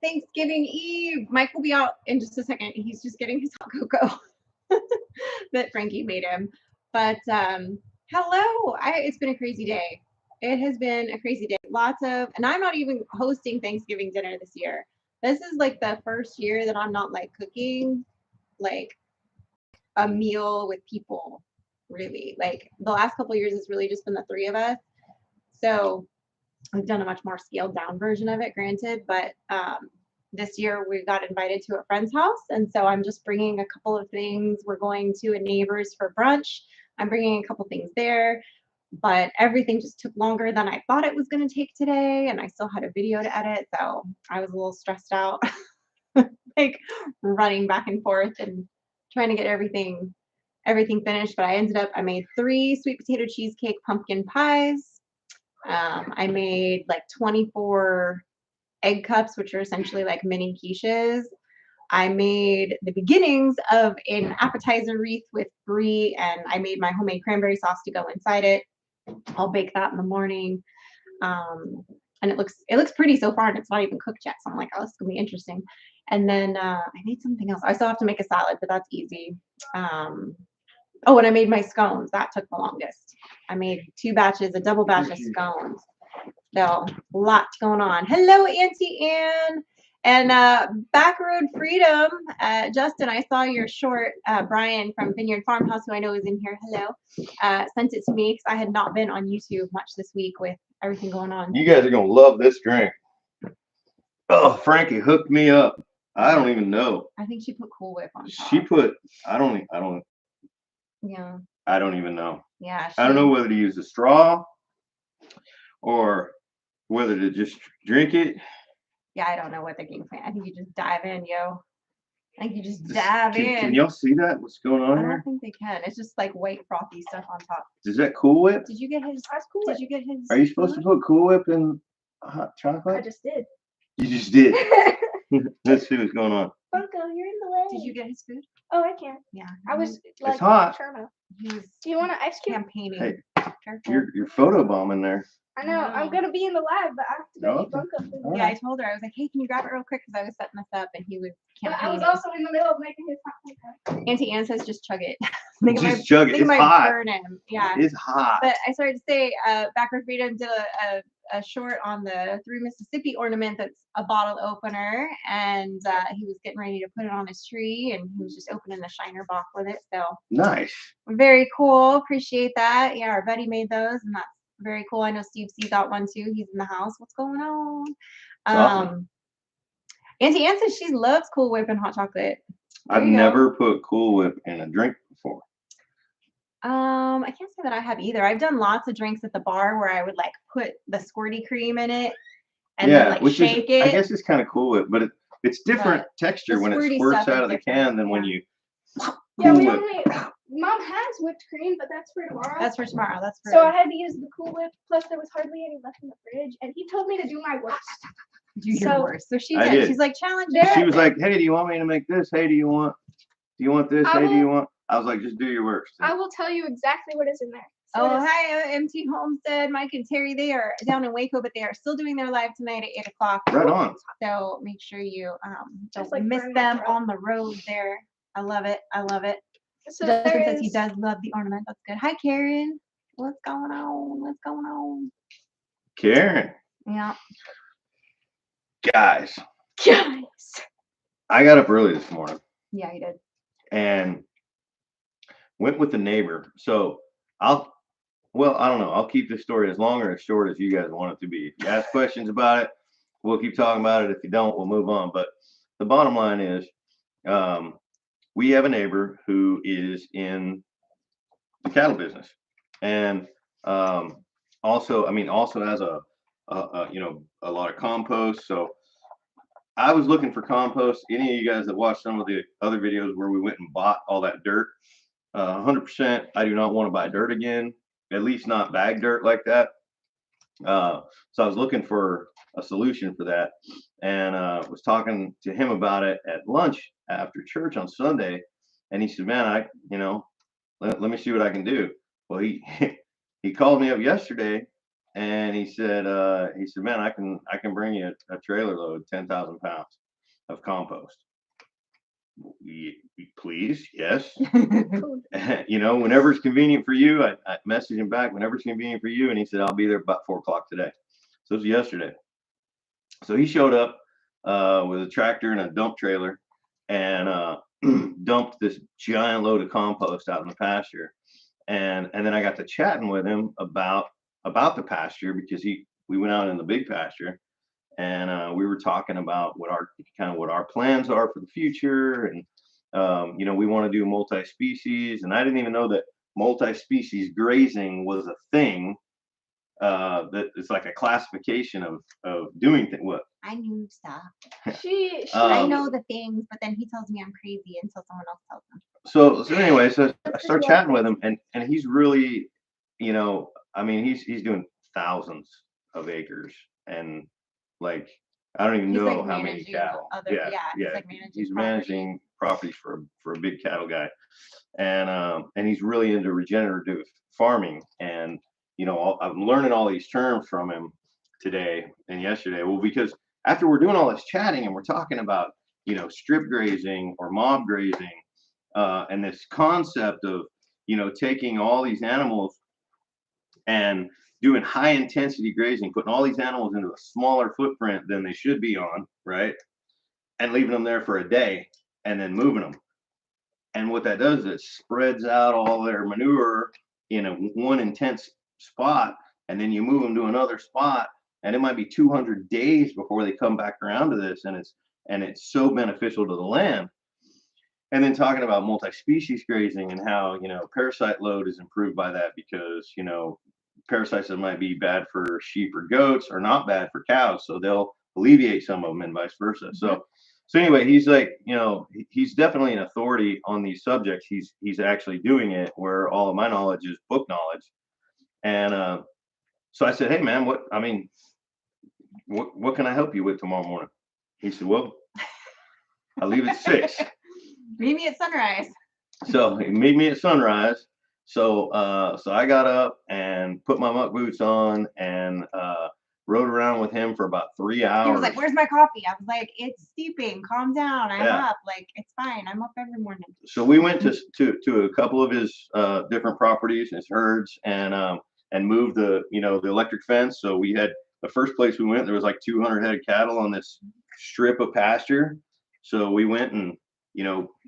Thanksgiving Eve. Mike will be out in just a second. He's just getting his hot cocoa that Frankie made him. But hello. It's been a crazy day. It has been a crazy day. And I'm not even hosting Thanksgiving dinner this year. This is like the first year that I'm not like cooking like a meal with people, really. Like the last couple of years, it's really just been the three of us. So we've done a much more scaled down version of it, granted, but this year we got invited to a friend's house, and so I'm just bringing a couple of things. We're going to a neighbor's for brunch. I'm bringing a couple things there, but everything just took longer than I thought it was going to take today, and I still had a video to edit, so I was a little stressed out, like running back and forth and trying to get everything finished. But I made 3 sweet potato cheesecake pumpkin pies. I made like 24 egg cups, which are essentially like mini quiches. I made the beginnings of an appetizer wreath with brie, and I made my homemade cranberry sauce to go inside it. I'll bake that in the morning. And it looks pretty so far, and it's not even cooked yet. So I'm like, oh, this is gonna be interesting. And then I made something else. I still have to make a salad, but that's easy. Oh, and I made my scones. That took the longest. I made 2 batches, a double batch of scones. So lots going on. Hello, Auntie Anne. And Backroad Freedom, Justin, I saw your short. Brian from Vineyard Farmhouse, who I know is in here, hello, sent it to me because I had not been on YouTube much this week with everything going on. You guys are going to love this drink. Oh, Frankie hooked me up. I don't even know. I think she put Cool Whip on top. She put, Yeah. I don't even know. Yeah. I don't know whether to use a straw or whether to just drink it. Yeah, I don't know what the game plan. I think you just dive in, yo. I think you just dive in. Can y'all see that? What's going on here? I don't think they can. It's just like white frothy stuff on top. Is that Cool Whip? Did you get his? Cool Whip. Did you get his? Are you supposed to put Cool Whip in hot chocolate? I just did. You just did. Let's see what's going on. Bunko, you're in the way. Did you get his food? Oh, I can. Yeah. I was like, it's hot. Do you want to ice cube? Campaigning. Hey, you're photobombing there. I know. I'm gonna be in the live, but I have to go eat Bunko food. Yeah, I told her. I was like, hey, can you grab it real quick? Because I was setting this up, and he was campaigning. But I was also in the middle of making his hot cocoa. Auntie Anne says, just chug it. Just chug it. It's hot. Burn him. Yeah. It's hot. But I started to say, Backroad Freedom did a short on the Through Mississippi ornament that's a bottle opener, and he was getting ready to put it on his tree, and he was just opening the shiner box with it. So nice. Very cool. Appreciate that. Yeah, our buddy made those, and that's very cool. I know Steve C got one too. He's in the house. What's going on? Awesome. Auntie Anne says she loves Cool Whip and hot chocolate. I've never put Cool Whip in a drink before. I can't say that I have either. I've done lots of drinks at the bar where I would like put the squirty cream in it and then like shake it. I guess it's kind of Cool Whip, but it's different texture when it squirts out of the can than when you. Yeah, we only. Mom has whipped cream, but that's for tomorrow. That's for tomorrow. That's for. So I had to use the Cool Whip. Plus, there was hardly any left in the fridge, and he told me to do my worst. Do your worst. So she did. She's like, challenge it. She was like, hey, do you want me to make this? Hey, do you want this? Hey, do you want? I was like, just do your worst. I will tell you exactly what is in there. So hi, MT Homestead, Mike and Terry. They are down in Waco, but they are still doing their live tonight at 8 o'clock. Right on. So make sure you don't miss them on the road there. I love it. I love it. So Justin says he does love the ornament. That's good. Hi, Karen. What's going on? What's going on? Karen. Yeah. Guys. I got up early this morning. Yeah, you did. And went with the neighbor. So I don't know. I'll keep this story as long or as short as you guys want it to be. If you ask questions about it, we'll keep talking about it. If you don't, we'll move on. But the bottom line is, we have a neighbor who is in the cattle business, and also has a lot of compost. So I was looking for compost. Any of you guys that watched some of the other videos where we went and bought all that dirt, 100%, I do not want to buy dirt again, at least not bag dirt like that. So I was looking for a solution for that, and was talking to him about it at lunch after church on Sunday, and he said, man, let me see what I can do. Well, he called me up yesterday and he said, man, I can bring you a trailer load, 10,000 pounds of compost. Please, yes. Whenever it's convenient for you. I messaged him back whenever it's convenient for you, and he said I'll be there about 4 o'clock today. So it was yesterday. So he showed up with a tractor and a dump trailer, and dumped this giant load of compost out in the pasture. And then I got to chatting with him about the pasture, because we went out in the big pasture, and we were talking about what our plans are for the future, and we want to do multi-species, and I didn't even know that multi-species grazing was a thing. That it's like a classification of doing things. What? I knew stuff. I I know the things, but then he tells me I'm crazy until someone else tells him. So anyway, so I start chatting with him, and he's really, he's doing thousands of acres, and like I don't even He's know like how many managing cattle. he's like managing He's property. managing properties for a big cattle guy, and he's really into regenerative farming, and I'm learning all these terms from him today and yesterday. Well, because after we're doing all this chatting and we're talking about strip grazing or mob grazing, and this concept of taking all these animals and doing high intensity grazing, putting all these animals into a smaller footprint than they should be on, right? And leaving them there for a day and then moving them. And what that does is it spreads out all their manure in one intense spot, and then you move them to another spot, and it might be 200 days before they come back around to this, and it's so beneficial to the land. And then talking about multi-species grazing and how parasite load is improved by that, because parasites that might be bad for sheep or goats are not bad for cows, so they'll alleviate some of them, and vice versa. So anyway, he's like, he's definitely an authority on these subjects. He's actually doing it, where all of my knowledge is book knowledge. And so I said, hey man, what can I help you with tomorrow morning? He said, well, I leave at 6. Meet me at sunrise. So he meet me at sunrise. So I got up and put my muck boots on and rode around with him for about 3 hours. He was like, "Where's my coffee?" I was like, "It's steeping. Calm down. I'm up. Like, it's fine. I'm up every morning." So we went to a couple of his different properties, his herds, and moved the electric fence. So we had the first place we went, there was like 200 head of cattle on this strip of pasture. So we went and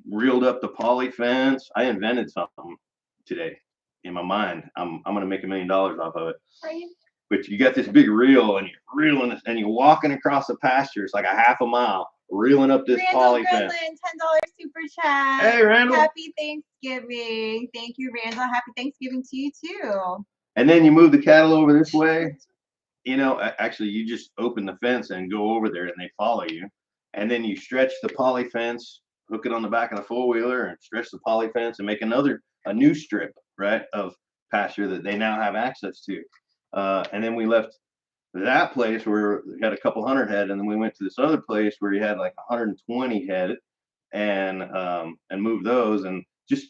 reeled up the poly fence. I invented something today in my mind. I'm gonna make $1 million off of it. Right. But you got this big reel, and you're reeling this, and you're walking across the pasture. It's like a half a mile, reeling up this poly fence. $10 super chat. Hey, Randall. Happy Thanksgiving. Thank you, Randall. Happy Thanksgiving to you too. And then you move the cattle over this way. Actually, you just open the fence and go over there, and they follow you. And then you stretch the poly fence, hook it on the back of the four-wheeler, and stretch the poly fence and make a new strip, right, of pasture that they now have access to. And then we left that place where we had a couple hundred head, and then we went to this other place where you had like 120 head, and moved those, and just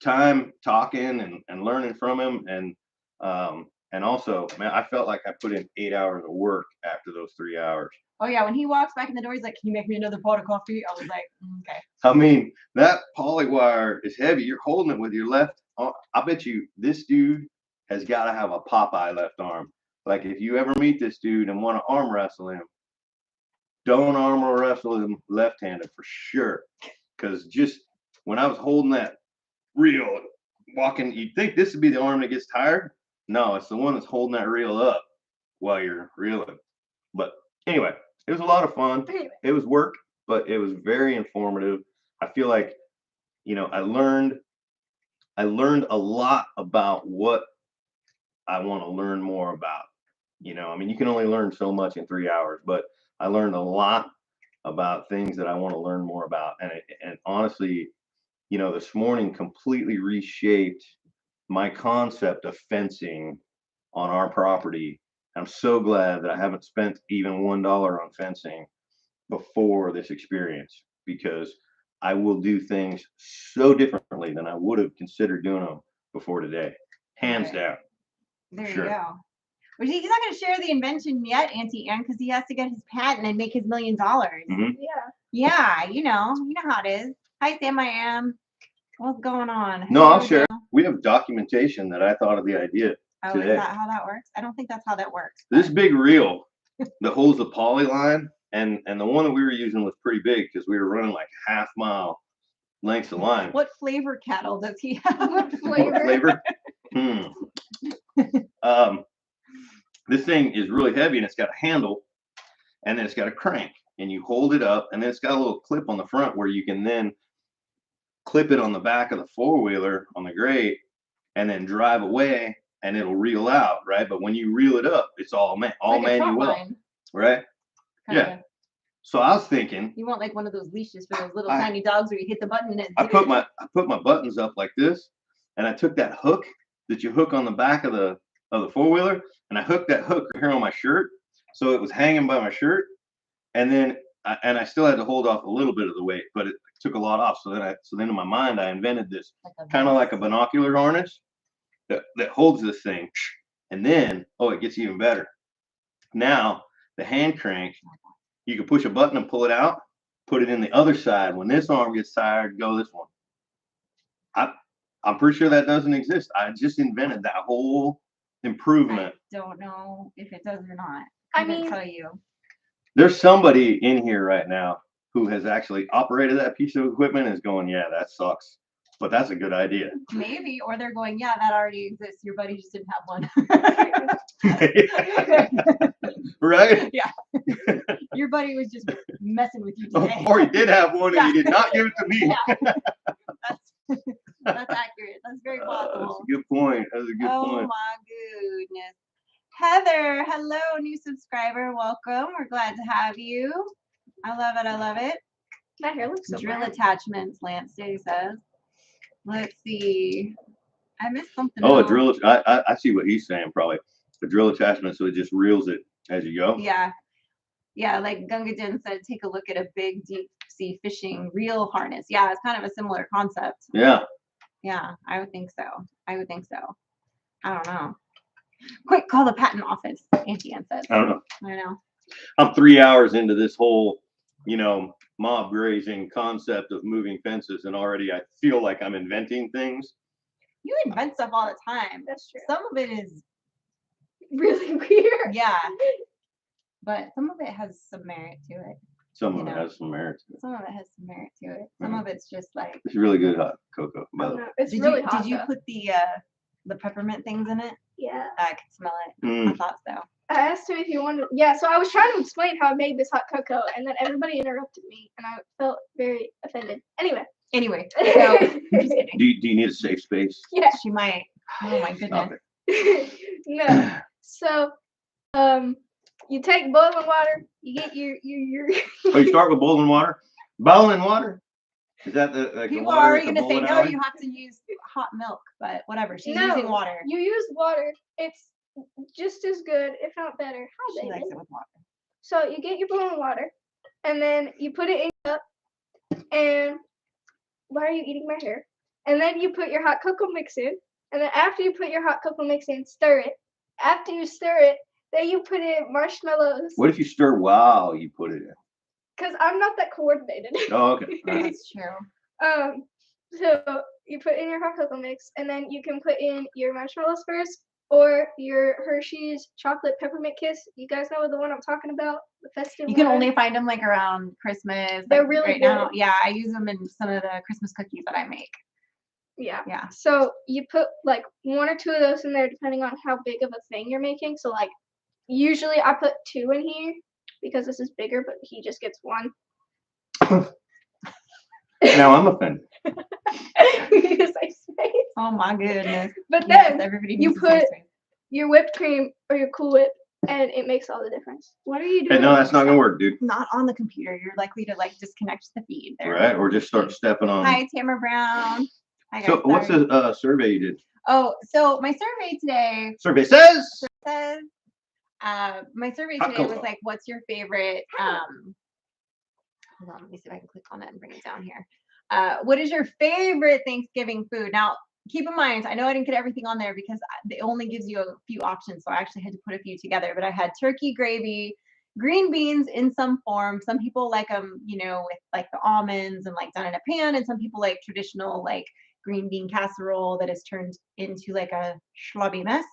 time talking and learning from him, and also, man, I felt like I put in 8 hours of work after those 3 hours. Oh yeah, when he walks back in the door, he's like, "Can you make me another pot of coffee?" I was like, "Okay." I mean, that poly wire is heavy. You're holding it with your left arm. I bet you this dude has got to have a Popeye left arm. Like, if you ever meet this dude and want to arm wrestle him, don't arm wrestle him left-handed for sure. Because just when I was holding that reel, walking, you'd think this would be the arm that gets tired. No, it's the one that's holding that reel up while you're reeling. But anyway, it was a lot of fun. It was work, but it was very informative. I feel like, I learned a lot about what I want to learn more about. You can only learn so much in 3 hours, but I learned a lot about things that I want to learn more about. And honestly, this morning completely reshaped my concept of fencing on our property. I'm so glad that I haven't spent even $1 on fencing before this experience, because I will do things so differently than I would have considered doing them before today, hands down. There Sure. you go. Well, he's not going to share the invention yet, Auntie Anne, because he has to get his patent and make his $1 million. Mhm. Yeah. Yeah, you know how it is. Hi, Sam. I am. What's going on? No, I'll Hello, share. Dale. We have documentation that I thought of the idea. Oh, today. is that how that works? I don't think that's how that works. This but- big reel that holds the poly line, and the one that we were using was pretty big because we were running like half-mile lengths of line. What flavor cattle does he have? What What flavor? flavor? This thing is really heavy, and it's got a handle, and then it's got a crank, and you hold it up, and then it's got a little clip on the front where you can then clip it on the back of the four-wheeler on the grate, and then drive away, and it'll reel out, right? But when you reel it up, it's all Like a trot manual, line, right? kinda. Yeah. So I was thinking, You want like one of those leashes for those little I- tiny dogs where you hit the button and I put my buttons up like this, and I took that hook that you hook on the back of the four-wheeler, and I hooked that hook right here on my shirt, so it was hanging by my shirt, and then I still had to hold off a little bit of the weight, but it took a lot off. So then in my mind I invented this kind of like a binocular harness that holds this thing, and then it gets even better. Now the hand crank, you can push a button and pull it out, put it in the other side. When this arm gets tired, go this one. I'm pretty sure that doesn't exist. I just invented that whole improvement. I don't know if it does or not. I Couldn't mean- tell you. There's somebody in here right now who has actually operated that piece of equipment and is going, yeah, that sucks, but that's a good idea. Maybe, or they're going, yeah, that already exists. Your buddy just didn't have one. Right? Your buddy was just messing with you today. Or he did have one and he did not give it to me. Yeah. That's accurate. That's very That's possible. a good point. That's a good Oh point. my goodness. Heather, hello, new subscriber. Welcome. We're glad to have you. I love it. I love it. My hair looks so Drill brown. attachments, Lance Day says. Let's see. I missed something. Oh, a else. drill. I see what he's saying probably. A drill attachment so it just reels it as you go. Yeah. Yeah, like Gunga Din said, take a look at a big deep sea fishing reel harness. Yeah, it's kind of a similar concept. Yeah. Yeah, I would think so. I would think so. I don't know. Quick, call the patent office, Auntie Anne said. I don't know. I know. I'm 3 hours into this whole, mob grazing concept of moving fences, and already I feel like I'm inventing things. You invent stuff all the time. That's true. Some of it is, Really weird. yeah, but some of it has some merit to it. Some You of it know. has some merit to it. Some of it has some merit to it. Some of it's just like. It's really good hot cocoa, by the way. It's Did really you hot. did you though. put the peppermint things in it? Yeah. I could smell it. I Mm. thought so. I asked him if he wanted. Yeah. So I was trying to explain how I made this hot cocoa, and then everybody interrupted me, and I felt very offended. Anyway. Anyway, so I'm just kidding. Do you need a safe space? Yeah. She might. Oh my goodness. Stop it. No. So, you take boiling water. You get your. Oh, you start with boiling water? Boiling water? Is that the People water are at already the gonna say bowling no. alley? You have to use hot milk, but whatever. She's No, using water. You use water. It's just as good, if not better. Hi, She baby. likes it with water. So you get your boiling water, and then you put it in a cup. And why are you eating my hair? And then you put your hot cocoa mix in. And then after you put your hot cocoa mix in, stir it. After you stir it, then you put in marshmallows. What if you stir while you put it in? Because I'm not that coordinated. Oh, okay. All right. That's true. So you put in your hot cocoa mix, and then you can put in your marshmallows first, or your Hershey's chocolate peppermint kiss. You guys know the one I'm talking about, the festive. You can one? only find them like around Christmas. They're like, really right now. good. Yeah, I use them in some of the Christmas cookies that I make. Yeah. Yeah. So you put like 1 or 2 of those in there, depending on how big of a thing you're making. So like, usually I put 2 in here because this is bigger, but he just gets 1. Now I'm offended. Because I say. Oh my goodness. But Yes, then everybody you needs to say put- sweet. your whipped cream or your Cool Whip, and it makes all the difference. What are you Hey, doing? no, that's not gonna work, dude. Not on the computer. You're likely to like disconnect the feed there. Right? Or just start stepping on. Hi, Tamara Brown. Hi, guys. So what's Sorry. the survey you did? Oh, so my survey today Survey says. says, my survey Hot today was cocoa. like, what's your favorite, hold on, let me see if I can click on it and bring it down here. What is your favorite Thanksgiving food? Now, keep in mind, I know I didn't get everything on there because it only gives you a few options. So I actually had to put a few together. But I had turkey gravy, green beans in some form. Some people like them, with like the almonds and like done in a pan, and some people like traditional like green bean casserole that is turned into like a schlubby mess.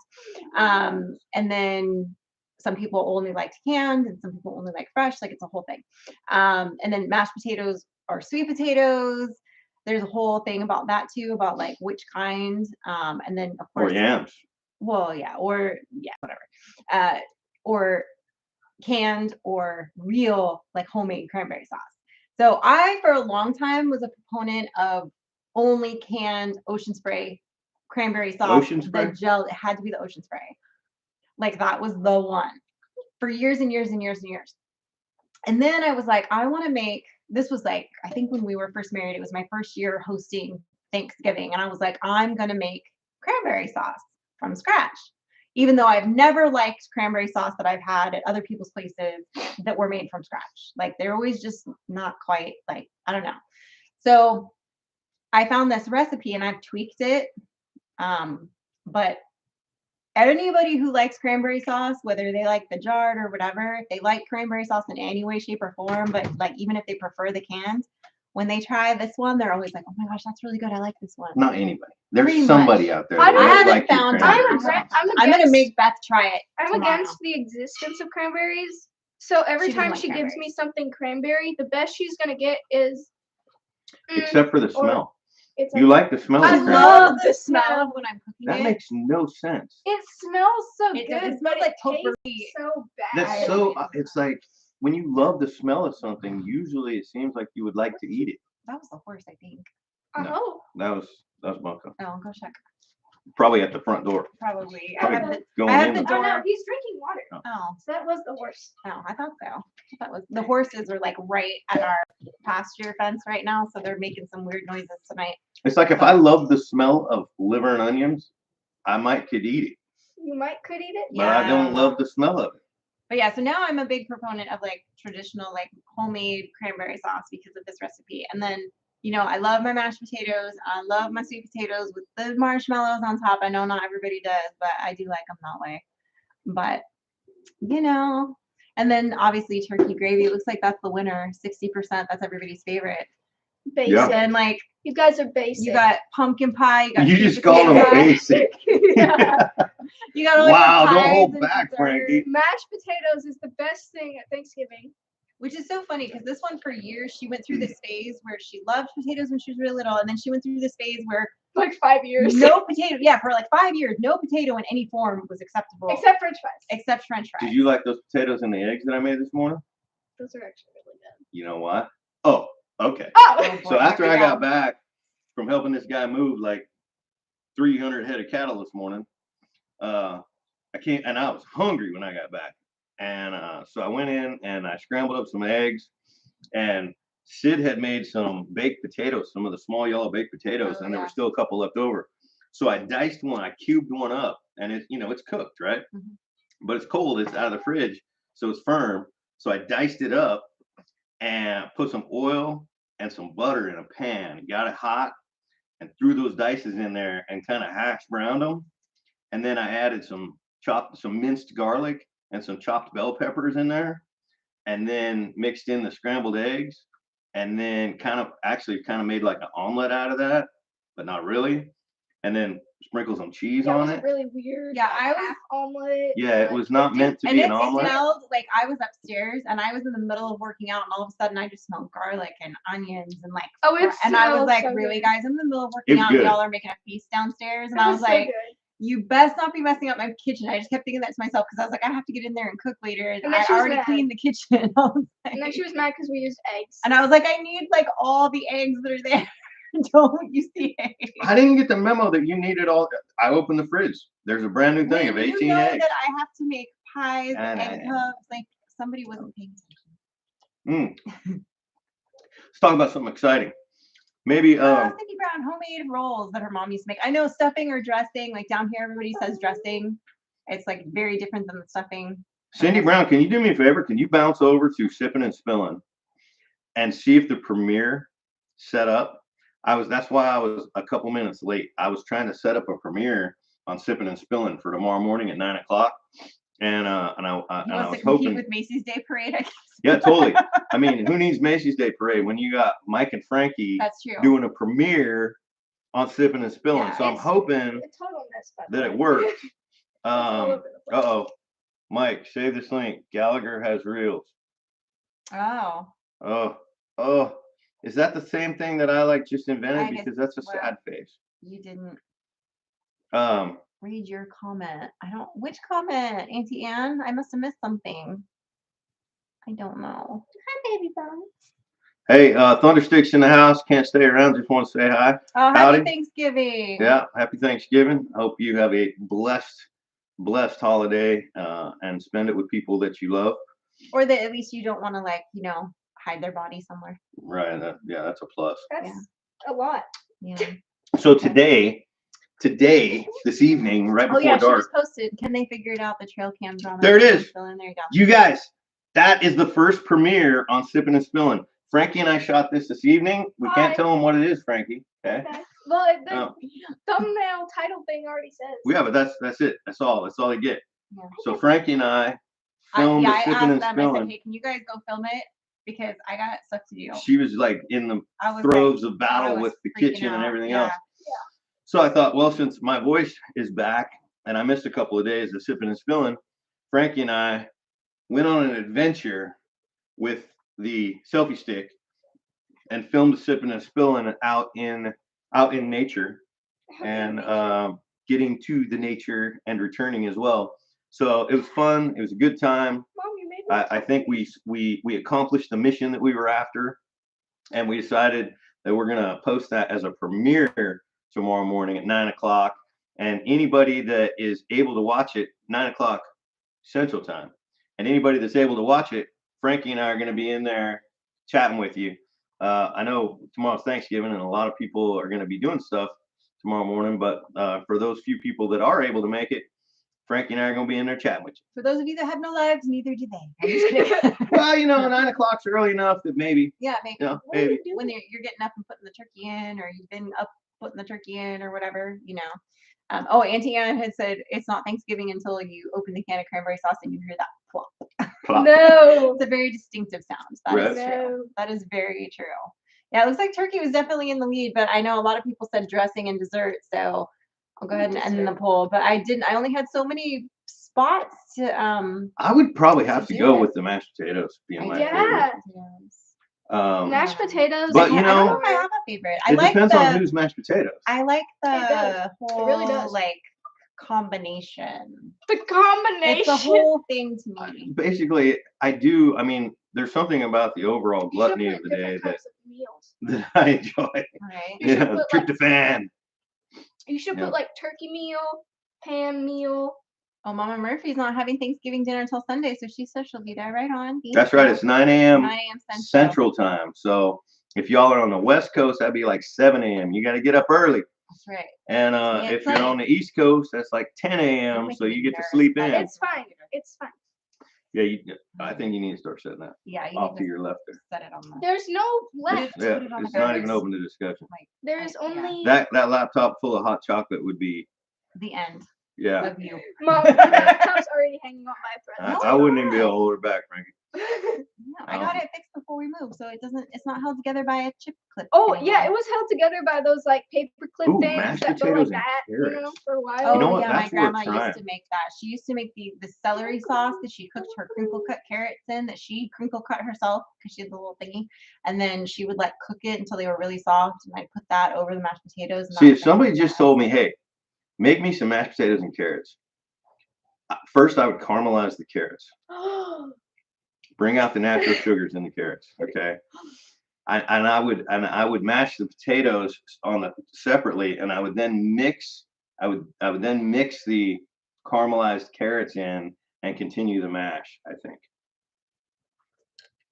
And then some people only like canned, and some people only like fresh. Like it's a whole thing. And then mashed potatoes or sweet potatoes. There's a whole thing about that too, about like which kind. And then of Or course, yams. well, yeah, or yeah, whatever. Or canned or real like homemade cranberry sauce. So I, for a long time, was a proponent of only canned Ocean Spray cranberry sauce. Ocean Spray? The gel, it had to be the Ocean Spray. Like that was the one for years and years and years and years. And then I was like, I want to make, this was like, I think when we were first married, it was my first year hosting Thanksgiving. And I was like, I'm going to make cranberry sauce from scratch. Even though I've never liked cranberry sauce that I've had at other people's places that were made from scratch. Like they're always just not quite like, I don't know. So I found this recipe and I've tweaked it. But anybody who likes cranberry sauce, whether they like the jarred or whatever, if they like cranberry sauce in any way, shape, or form, but like even if they prefer the canned, when they try this one, they're always like, "Oh my gosh, that's really good. I like this one." Not anybody. There's Pretty somebody much. out there. I that haven't like your found cranberry I'm sauce. against- I'm I'm gonna against- make Beth try it. I'm tomorrow. against the existence of cranberries. So every She doesn't time like she gives me cranberries. something cranberry, the best she's gonna get is Except for the or- smell. it's You like the smell of I cranberry. love the the smell smell. of when I'm cooking That it. makes no sense. it smells so It good, does. It but smells like tastes potpourri. so bad. That's I so. agree. It's like when you love the smell of something. Usually, it seems like you would like to eat it. That was the horse, I think. I No. hope. That was Bunko. Oh, go check. Probably at the front door. Probably. Probably I have the. going I have in. the the- Oh no, door. he's drinking water. Oh, So that was the horse. I thought so. That was the horses are like right at our pasture fence right now, so they're making some weird noises tonight. It's like if I love the smell of liver and onions, I might could eat it, You might could eat it. but I don't Yeah. love the smell of it. But yeah, so now I'm a big proponent of like traditional, like homemade cranberry sauce because of this recipe. And then, I love my mashed potatoes. I love my sweet potatoes with the marshmallows on top. I know not everybody does, but I do like them that way. But, and then obviously turkey gravy. It looks like that's the winner, 60%. That's everybody's favorite. Basic. Yeah. And like You guys are basic. you got pumpkin pie. You got You sweet just called them potato pie, basic. yeah. You got all your Wow, don't pies hold and back, desserts. Frankie. Mashed potatoes is the best thing at Thanksgiving. Which is so funny because this one for years she went through this phase where she loved potatoes when she was really little, and then she went through this phase where Like 5 years. no potato, yeah, for like 5 years, no potato in any form was acceptable Except French fries. except French fries. Did you like those potatoes and the eggs that I made this morning? Those are actually really good. You know what? Oh, okay. Oh! Oh, So boy, after here I we got go. back from helping this guy move like 300 head of cattle this morning, I was hungry when I got back. And so I went in and I scrambled up some eggs, and Sid had made some baked potatoes, some of the small yellow baked potatoes, Oh, and there yeah. were still a couple left over. So I diced one, I cubed one up, and it's cooked, right? Mhm. But it's cold, it's out of the fridge, so it's firm. So I diced it up and put some oil and some butter in a pan, got it hot, and threw those dices in there and kind of hash browned them. And then I added some minced garlic and some chopped bell peppers in there, and then mixed in the scrambled eggs, and then kind of made like an omelet out of that, but not really. And then sprinkle some cheese Yeah, on was it. really weird. Yeah, I was- half omelet. Yeah, it like, was not didn't- meant to And be it an omelet. smelled like I was upstairs and I was in the middle of working out, and all of a sudden I just smelled garlic and onions and like Oh, it and I was smells like, so really, good. guys, I'm in the middle of It working was out and good. y'all are making a feast downstairs. And It I was was so like, good. you best not be messing up my kitchen. I just kept thinking that to myself because I was like, I have to get in there and cook later, and And then I she was already mad. cleaned the kitchen. I was And then like- she was mad because we used eggs. and I was like, I need like all the eggs that are there. Don't use the eggs. I didn't get the memo that you needed all. I opened the fridge. There's a brand new thing of When 18 you know eggs. that I have to make pies, I know, egg yeah. cups, like somebody wasn't paying attention. Let's talk about something exciting. Maybe Cindy Brown homemade rolls that her mom used to make. I know stuffing or dressing. Like down here, everybody says dressing. It's like very different than the stuffing. Cindy Brown, can you do me a favor? Can you bounce over to Sippin' and Spillin' and see if the premiere set up? That's why I was a couple minutes late. I was trying to set up a premiere on Sipping and Spilling for tomorrow morning at 9 o'clock. And I He wants was to compete hoping, with Macy's Day Parade. I guess. yeah, totally. I mean, who needs Macy's Day Parade when you got Mike and Frankie That's true. doing a premiere on Sipping and Spilling? Yeah, So I'm hoping It's total mess, by the that way. it worked. It's all over the place. Uh-oh. Mike, save this link. Gallagher has reels. Oh, Oh, is that the same thing that I like just invented? I guess- Because that's a well, sad face. you didn't Um, read your comment. Which comment, Auntie Anne? I must have missed something. I don't know. Hi, baby bones. hey, Thundersticks in the house. Can't stay around. Just want to say hi. Oh, Howdy. happy Thanksgiving. Yeah, happy Thanksgiving. Hope you have a blessed holiday and spend it with people that you love. Or that at least you don't want to hide their body somewhere. Right. Yeah, that's a plus. That's a lot. Yeah. So today, this evening, right Oh before yeah, she dark, just posted. Can they figure it out? The trail cams on. There it is. There you go. you guys, that is the first premiere on Sipping and Spilling. Frankie and I shot this evening. We can't Hi. tell them what it is, Frankie. Okay. Okay. Well, the Oh. thumbnail title thing already says. Yeah, but that's it. That's all they get. Yeah. So Frankie and I filmed I the Sipping asked and them. I said, Spilling. hey, can you guys go film it? Because I got stuff to do. She was like in the I was throes of I battle was with the freaking kitchen and out. everything Yeah. else. So I thought, well, since my voice is back and I missed a couple of days of Sipping and Spilling, Frankie and I went on an adventure with the selfie stick and filmed the Sipping and Spilling out in nature and getting to the nature and returning as well. So it was fun. It was a good time. Mom, you made me. I think we accomplished the mission that we were after, and we decided that we're gonna post that as a premiere tomorrow morning at 9 o'clock. And anybody that is able to watch it, 9 o'clock Central Time, and anybody that's able to watch it, Frankie and I are gonna be in there chatting with you. I know tomorrow's Thanksgiving, and a lot of people are gonna be doing stuff tomorrow morning, but for those few people that are able to make it, Frankie and I are gonna be in there chatting with you. For those of you that have no lives, neither do they. I'm just kidding. Well, 9 o'clock's early enough that maybe, Yeah, maybe. What are maybe. you doing? When you're getting up and putting the turkey in, or you've been up putting the turkey in, or whatever, Oh, Auntie Anne had said it's not Thanksgiving until you open the can of cranberry sauce and you hear that plop. Plop. No. It's a very distinctive sound. That Right. is true. No. That is very true. Yeah, it looks like turkey was definitely in the lead, but I know a lot of people said dressing and dessert, so I'll go ahead and end the Dessert. poll. But I only had so many spots to I would probably have to do go it. with the mashed potatoes being my Yeah. favorite. Um, Mashed potatoes. But, I you don't know know, if I have a favorite. I it like depends the on who's mashed potatoes. I like does. the whole really does. combination. The combination. It's the whole thing to me. Basically, I do. I mean, there's something about the overall You should gluttony put of the day different that, types of meals. that I enjoy. Right. You should Yeah, put, like, tryptophan. You should Yeah. put like turkey meal, ham meal. Oh, Mama Murphy's not having Thanksgiving dinner until Sunday, so she said she'll be there right on. That's right. It's 9 a.m. 9 a.m. Central Time. So if y'all are on the West Coast, that'd be like 7 a.m. You got to get up early. That's right. And Yeah, if plenty. you're on the East Coast, that's like 10 a.m. making So me you get to nervous sleep about in. it. It's fine. It's fine. Yeah, I think you need to start setting that Yeah, you off need to to your left there. set it on the. There's no left. Put Yeah, it on it's the not even covers. open to discussion. There's Yeah. only That laptop full of hot chocolate would be, The end yeah. of you. Mom, the laptop's already hanging on my I, friend. I wouldn't even be able to hold her back, Frankie. No, I got it fixed before we moved, so it's not held together by a chip clip. Oh anymore. yeah, it was held together by those like paper clip Ooh, things mashed that go potatoes like and that, carrots. for a while. Oh You know what? yeah, my That's worth grandma trying. used to make that. She used to make the celery sauce that she cooked her crinkle cut carrots in, that she crinkle cut herself because she had the little thingy, and then she would like cook it until they were really soft, and I'd put that over the mashed potatoes. And See, that if was somebody like just told me, hey, make me some mashed potatoes and carrots. First, I would caramelize the carrots. Bring out the natural sugars in the carrots. Okay. And I would mash the potatoes separately, and I would then mix the caramelized carrots in and continue the mash. I think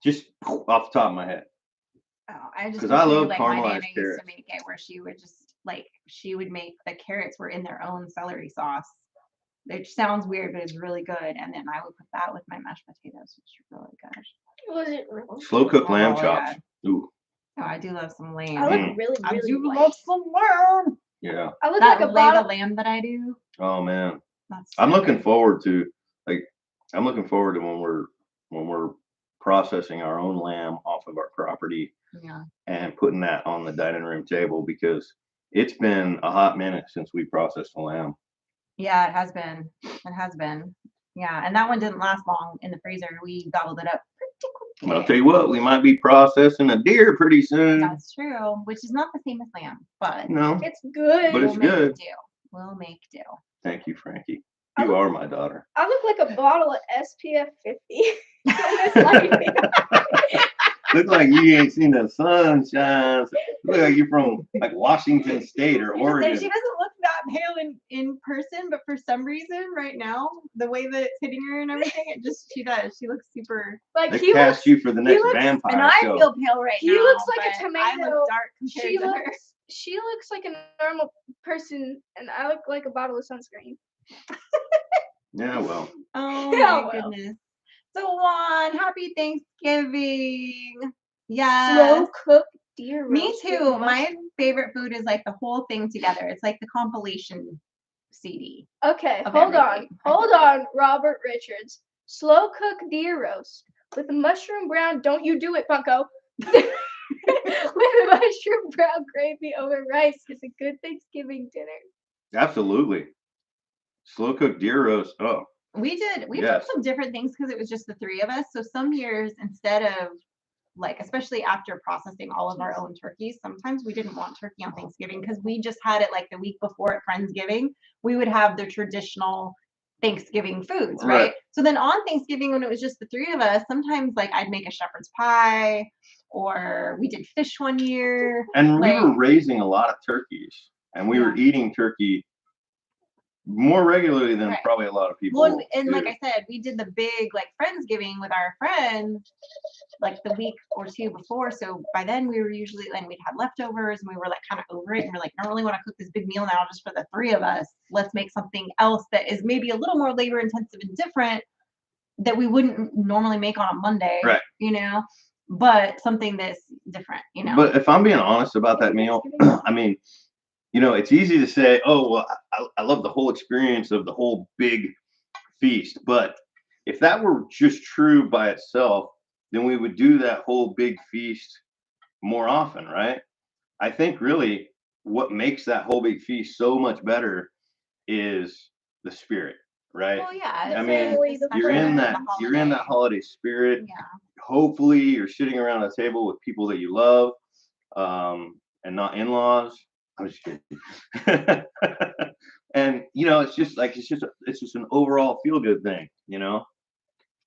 just off the top of my head. Oh, I just 'Cause I picture, love like my caramelized nana used carrots. to make it where she would make the carrots were in their own celery sauce. It sounds weird, but it's really good. And then I would put that with my mashed potatoes, which is really good. Was it really? Slow cooked Oh, lamb yeah. chops. Ooh, Oh, I do love some lamb. I look Mm. really, I really do white. love some lamb. Yeah. I look That like a leg bottle. of lamb that I do. Oh man. That's I'm so looking good. forward to when we're processing our own lamb off of our property Yeah. and putting that on the dining room table because it's been a hot minute since we processed a lamb. Yeah, it has been. It has been. Yeah, and that one didn't last long in the freezer. We gobbled it up pretty quickly. But I'll tell you what, we might be processing a deer pretty soon. That's true, which is not the same as lamb, but No, It's good. But it's we'll make good. do. We'll make do. thank you, Frankie. I You look- are my daughter. I look like a bottle of SPF 50. in this lighting. Look like you ain't seen the sunshine. Look like you're from like Washington State or And Oregon. she doesn't look that pale in person, but for some reason, right now, the way that it's hitting her and everything, she does. She looks super. Like They he cast looks, you for the next looks- vampire And I show. feel pale right He now. looks like a but I tomato. look dark compared she to her. looks like a normal person, and I look like a bottle of sunscreen. Yeah, well, Oh Yeah, my well. goodness. So Juan, happy Thanksgiving. Slow Yes. cooked deer Me roast with too. My mushroom. favorite food is like the whole thing together. It's like the compilation CD. Okay, of hold on. everything. Hold on, Robert Richards. Slow cooked deer roast with mushroom brown. Don't you do it, Funko. With mushroom brown gravy over rice is a good Thanksgiving dinner. absolutely. Slow cooked deer roast. Oh, We've done Yes. some different things because it was just the three of us. So some years instead of like, especially after processing all of our own turkeys, sometimes we didn't want turkey on Thanksgiving because we just had it like the week before at Friendsgiving. We would have the traditional Thanksgiving foods, right? Right. So then on Thanksgiving, when it was just the three of us, sometimes like I'd make a shepherd's pie or we did fish one year. and we were Like- raising a lot of turkeys, and we were eating turkey more regularly than Right. probably a lot of people. Well, and do. like I said, we did the big like Friendsgiving with our friends like the week or two before. So by then we were usually, and we'd had leftovers and we were like kind of over it. And we're like, I don't really want to cook this big meal now just for the three of us. Let's make something else that is maybe a little more labor intensive and different that we wouldn't normally make on a Monday, Right. you know, but something that's different, you know. But if I'm being honest about that meal, I mean, you know, it's easy to say, oh, well, I love the whole experience of the whole big feast. But if that were just true by itself, then we would do that whole big feast more often, right? I think really what makes that whole big feast so much better is the spirit, right? Well, yeah, I it's mean, it's You're special in for that the you're in that holiday. holiday spirit. Yeah. Hopefully you're sitting around a table with people that you love, and not in-laws. I'm just kidding. And you know, it's just an overall feel good thing, you know.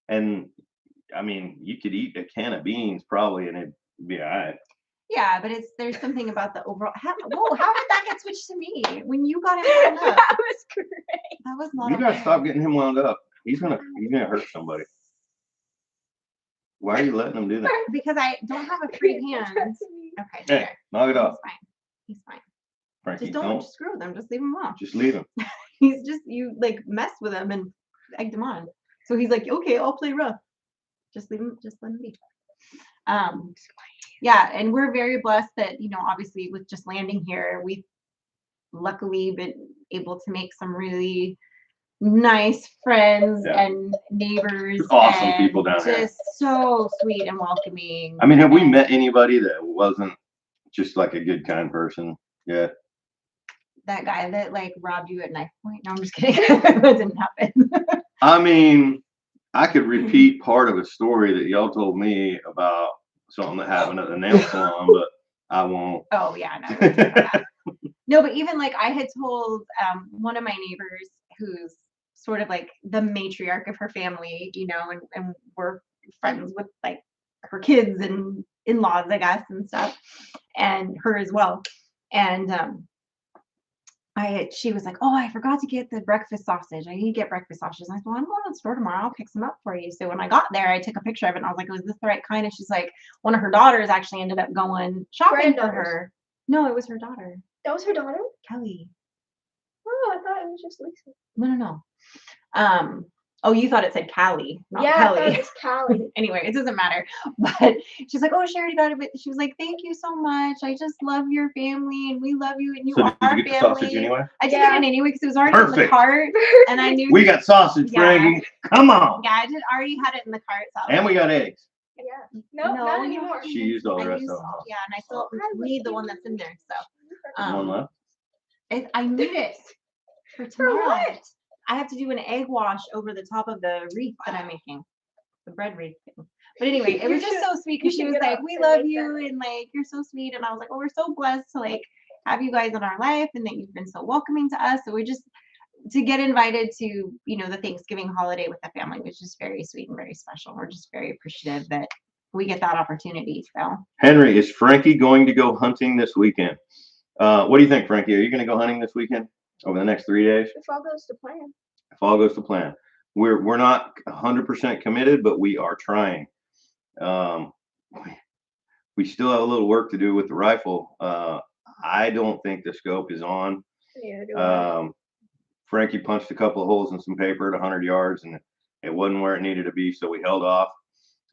And I mean, you could eat a can of beans probably, and it'd be all right. Yeah, but there's something about the overall. How did that get switched to me when you got it wound up? That was great. That was not. You gotta okay. stop getting him wound up. He's gonna hurt somebody. Why are you letting him do that? Because I don't have a free hand. Okay, Hey, okay. knock it He's off, fine. He's fine. Frankie. Just don't screw with him. Just leave him alone. Just leave him. He's just you like mess with him and egged him on. So he's like, okay, I'll play rough. Just leave him. Just let him be. Yeah, and we're very blessed that, you know, obviously with just landing here, we've luckily been able to make some really nice friends Yeah. and neighbors. Awesome and people down here. Just so sweet and welcoming. I mean, have we and met anybody that wasn't just like a good, kind person? Yeah. that guy that like robbed you at knife point? No, I'm just kidding. That didn't happen. I mean, I could repeat part of a story that y'all told me about something that happened at the nail salon, but I won't. Oh yeah, no. we don't talk about that. No, but even like I had told one of my neighbors who's sort of like the matriarch of her family, you know, and we're friends with like her kids and in-laws, I guess, and stuff, and her as well. And she was like, oh, I forgot to get the breakfast sausage. I need to get breakfast sausage. And I said, well, I'm going to the store tomorrow. I'll pick some up for you. So when I got there, I took a picture of it and I was like, was this the right kind? And she's like, one of her daughters actually ended up going shopping for her. No, it was her daughter, That was her daughter? Kelly. Oh, I thought it was just Lisa. No. Oh, you thought it said Callie, not Yeah, I thought Kelly. it was Callie. Anyway, it doesn't matter. But she's like, oh, she already got it. But she was like, thank you so much. I just love your family and we love you and you So are did you get the sausage family. anyway? I took Yeah. it in anyway because it was already in the Perfect. cart. And I knew We got sausage, Yeah. Frankie. Come on. yeah, I did already had it in the cart. So I was And we like, got eggs. Yeah. Nope, No, not you anymore. haven't. She used all the I rest used, of them. yeah, and I still need the one that's in there. So One um, left. I need it for For tomorrow. what? I have to do an egg wash over the top of the wreath that I'm making, the bread wreath thing. But anyway, it You was just should- so sweet you because she should was get like, up "We and love make you," that. and like, "You're so sweet." And I was like, "Oh, we're so blessed to like have you guys in our life, and that you've been so welcoming to us." So we just to get invited to the Thanksgiving holiday with the family was just very sweet and very special. We're just very appreciative that we get that opportunity. So Henry, is Frankie going to go hunting this weekend? What do you think, Frankie? Are you going to go hunting this weekend over the next 3 days? If all goes to plan. If all goes to plan. We're not 100% committed, but we are trying. Um, we still have a little work to do with the rifle. I don't think the scope is on. Yeah, do I. Frankie punched a couple of holes in some paper at 100 yards, and it wasn't where it needed to be, so we held off.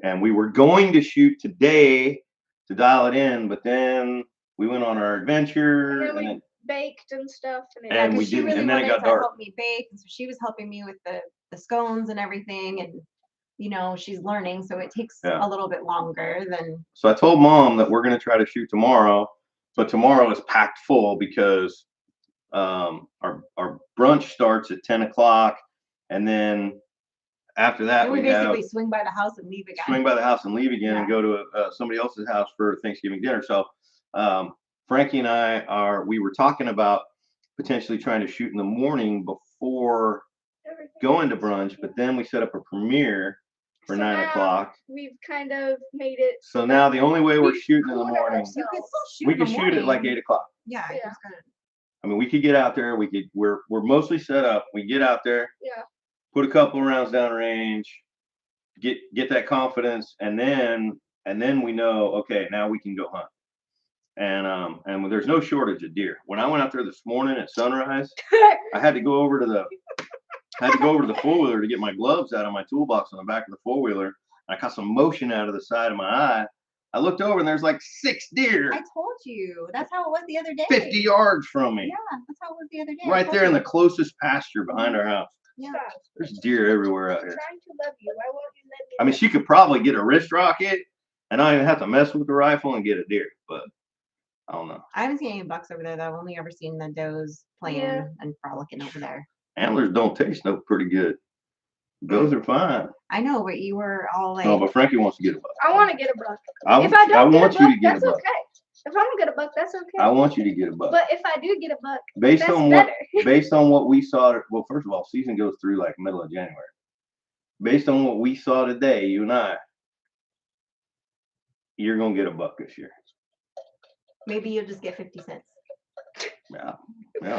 And we were going to shoot today to dial it in, but then we went on our adventure, And then we and baked and stuff, and it And yeah, we 'cause she didn't- really and then it wanted got to dark. help me bake, and so she was helping me with the scones and everything, and she's learning, so it takes Yeah. a little bit longer than so I told Mom that we're going to try to shoot tomorrow, but tomorrow is packed full because our brunch starts at 10 o'clock, and then after that and we we have basically swing by the house and leave again. swing by the house and leave again and Yeah. go to somebody else's house for Thanksgiving dinner. So Frankie and we were talking about potentially trying to shoot in the morning before everything. going to brunch, but then we set up a premiere for So 9 now o'clock. We've kind of made it. So now the only way we're We've shooting in the cornered morning, ourselves. You could still shoot we in the could shoot at like morning. 8 o'clock. Yeah, Yeah. just gotta- I mean, we could get out there. We're mostly set up. We get out there, Yeah. put a couple of rounds down range, get that confidence, and then we know, okay, now we can go hunt. And there's no shortage of deer. When I went out there this morning at sunrise, I had to go over to the four-wheeler to get my gloves out of my toolbox on the back of the four-wheeler. I caught some motion out of the side of my eye. I looked over and there's like 6 deer I told you. That's how it was the other day. 50 yards from me, Yeah, that's how it was the other day. I right told there in you. the closest pasture behind our house. Yeah. Stop. There's deer everywhere out I'm here. trying to love you. Why won't you let me? I mean, love she could probably get a wrist rocket and not even have to mess with the rifle and get a deer, but I don't know. I haven't seen any bucks over there though. I've only ever seen the does playing Yeah. and frolicking over there. Antlers don't taste no pretty good. Those are fine. I know, but you were all like, No, but Frankie wants to get a buck. I want to get a buck. I If I don't want get a you buck, to get a that's buck. okay. If I don't get a buck, that's okay. I want you to get a buck. But if I do get a buck, Based that's on better. based on what we saw, well, first of all, season goes through like middle of January. Based on what we saw today, you and I, you're gonna get a buck this year. maybe you'll just get 50 cents. Yeah,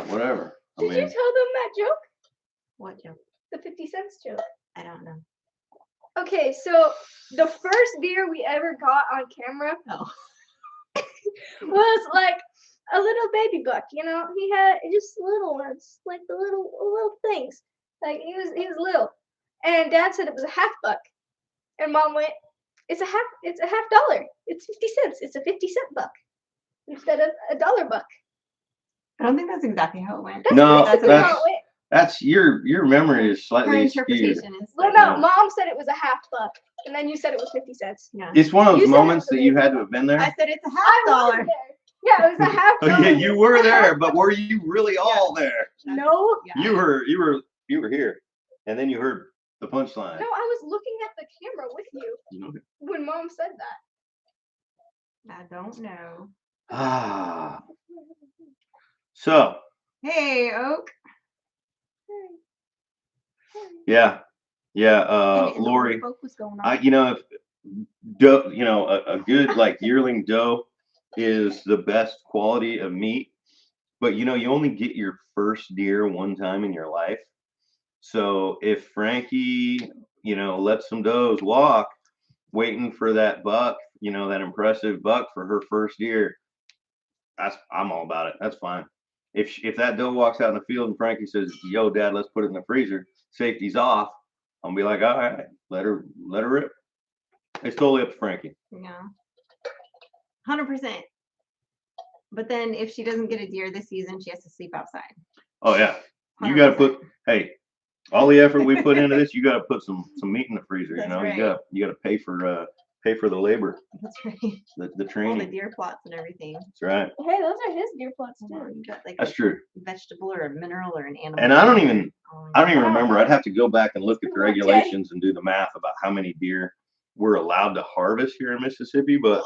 whatever. I Did you mean, tell them that joke? What, Joe? The 50 cents joke. I don't know. Okay, so the first deer we ever got on camera Oh. was like a little baby buck. You know, he had just little ones, like the little things. Like he was little, and Dad said it was a half buck, and Mom went, it's a half dollar. It's 50 cents. It's a 50-cent buck instead of a dollar buck. I don't think that's exactly how it went. That's No, basically that's- how it went. that's your memory is Her slightly skewed. interpretation is. Well, like- no, Yeah. Mom said it was a half buck, and then you said it was 50 cents. Yeah. It's one of You those said it moments was a that you baby had to have been there. I said it's a half I dollar. wasn't there. Yeah, it was a half Oh dollar. yeah, you were there, but were you really all there? No, Yeah. You were here, and then you heard the punchline. no, I was looking at the camera with you You know? when Mom said that. I don't know. Ah. So Hey, Oak. yeah, And the Lori. folk was going on. If doe, a good like yearling doe is the best quality of meat, but you only get your first deer one time in your life. So if Frankie, lets some does walk, waiting for that buck, that impressive buck for her first deer, I'm all about it. That's fine. If that doe walks out in the field and Frankie says, "Yo, Dad, let's put it in the freezer," safety's off. I'll be like, all right, let her rip. It's totally up to Frankie. Yeah. 100%. But then if she doesn't get a deer this season, she has to sleep outside. Oh yeah, you got to 100%. put. Hey, all the effort we put into this, you got to put some meat in the freezer. That's You know, right. you got to pay for the labor, That's right. the All the training. deer plots and everything. That's right. Hey, those are his deer plots Come on, too. you got like That's a true. vegetable or a mineral or an animal. And I don't even Wow. remember. I'd have to go back and look at the Okay. regulations and do the math about how many deer we're allowed to harvest here in Mississippi, but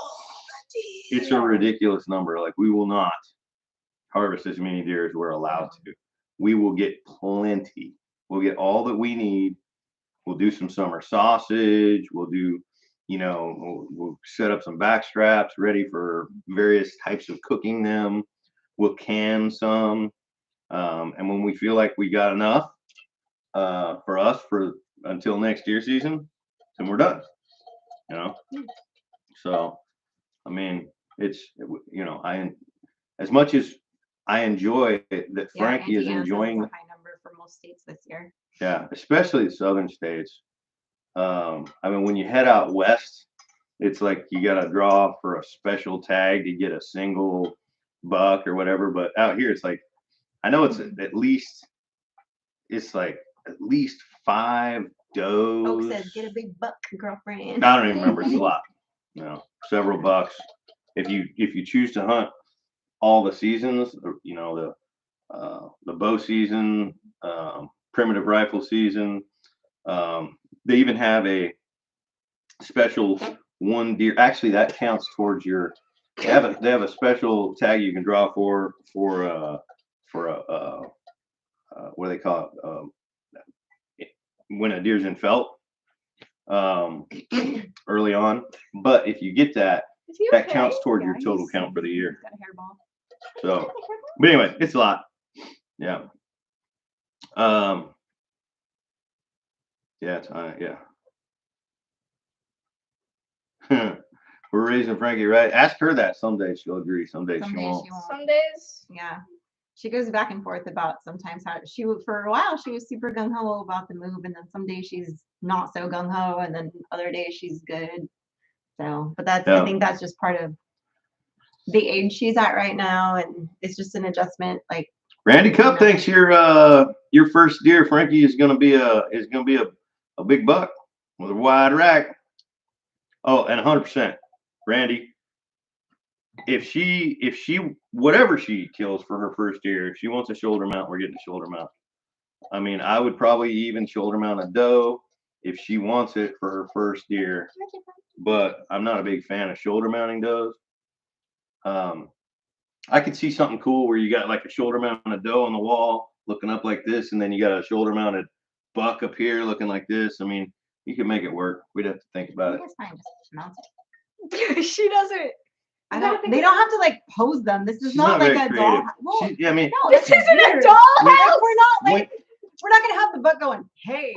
it's a ridiculous number. Like we will not harvest as many deer as we're allowed to. We will get plenty. We'll get all that we need. We'll do some summer sausage. We'll do, we'll set up some back straps ready for various types of cooking them. We'll can some. And when we feel like we got enough for us for until next deer season, then we're done. So, I mean, it's, as much as I enjoy that Frankie is Indiana says enjoying. it's a high number for most states this year. Yeah, especially the southern states. I mean, when you head out west, it's like you got to draw for a special tag to get a single buck or whatever. But out here, it's like, I know it's at least 5 does. Oak says, "Get a big buck, girlfriend." I don't even remember. It's a lot. Several bucks. If you choose to hunt all the seasons, the bow season, primitive rifle season. They even have a special one deer. Actually, that counts towards your. They have a special tag you can draw for what do they call it? When a deer's in felt early on. But if you get that counts toward your total count for the year. Got a hairball. So, but anyway, it's a lot. Yeah. Yeah. We're raising Frankie right. Ask her that someday. She'll agree. Someday she won't. Some days. Yeah. She goes back and forth about sometimes how for a while she was super gung ho about the move, and then some days she's not so gung ho, and then other days she's good. So, but I think that's just part of the age she's at right now, and it's just an adjustment. Like Randy Cup thinks your first deer, Frankie, is gonna be a big buck with a wide rack. Oh, and 100%, Randy. If she whatever she kills for her first deer, if she wants a shoulder mount, we're getting a shoulder mount. I mean, I would probably even shoulder mount a doe if she wants it for her first deer. But I'm not a big fan of shoulder mounting does. I could see something cool where you got like a shoulder mounted doe on the wall looking up like this, and then you got a shoulder mounted buck up here looking like this. I mean, you could make it work. We'd have to think about it. It's fine, just mount it. She doesn't. They don't have to like pose them. This is not like a doll. Well, I mean, no, This isn't a weird. doll Like, house. we're not gonna have the buck going, "Hey,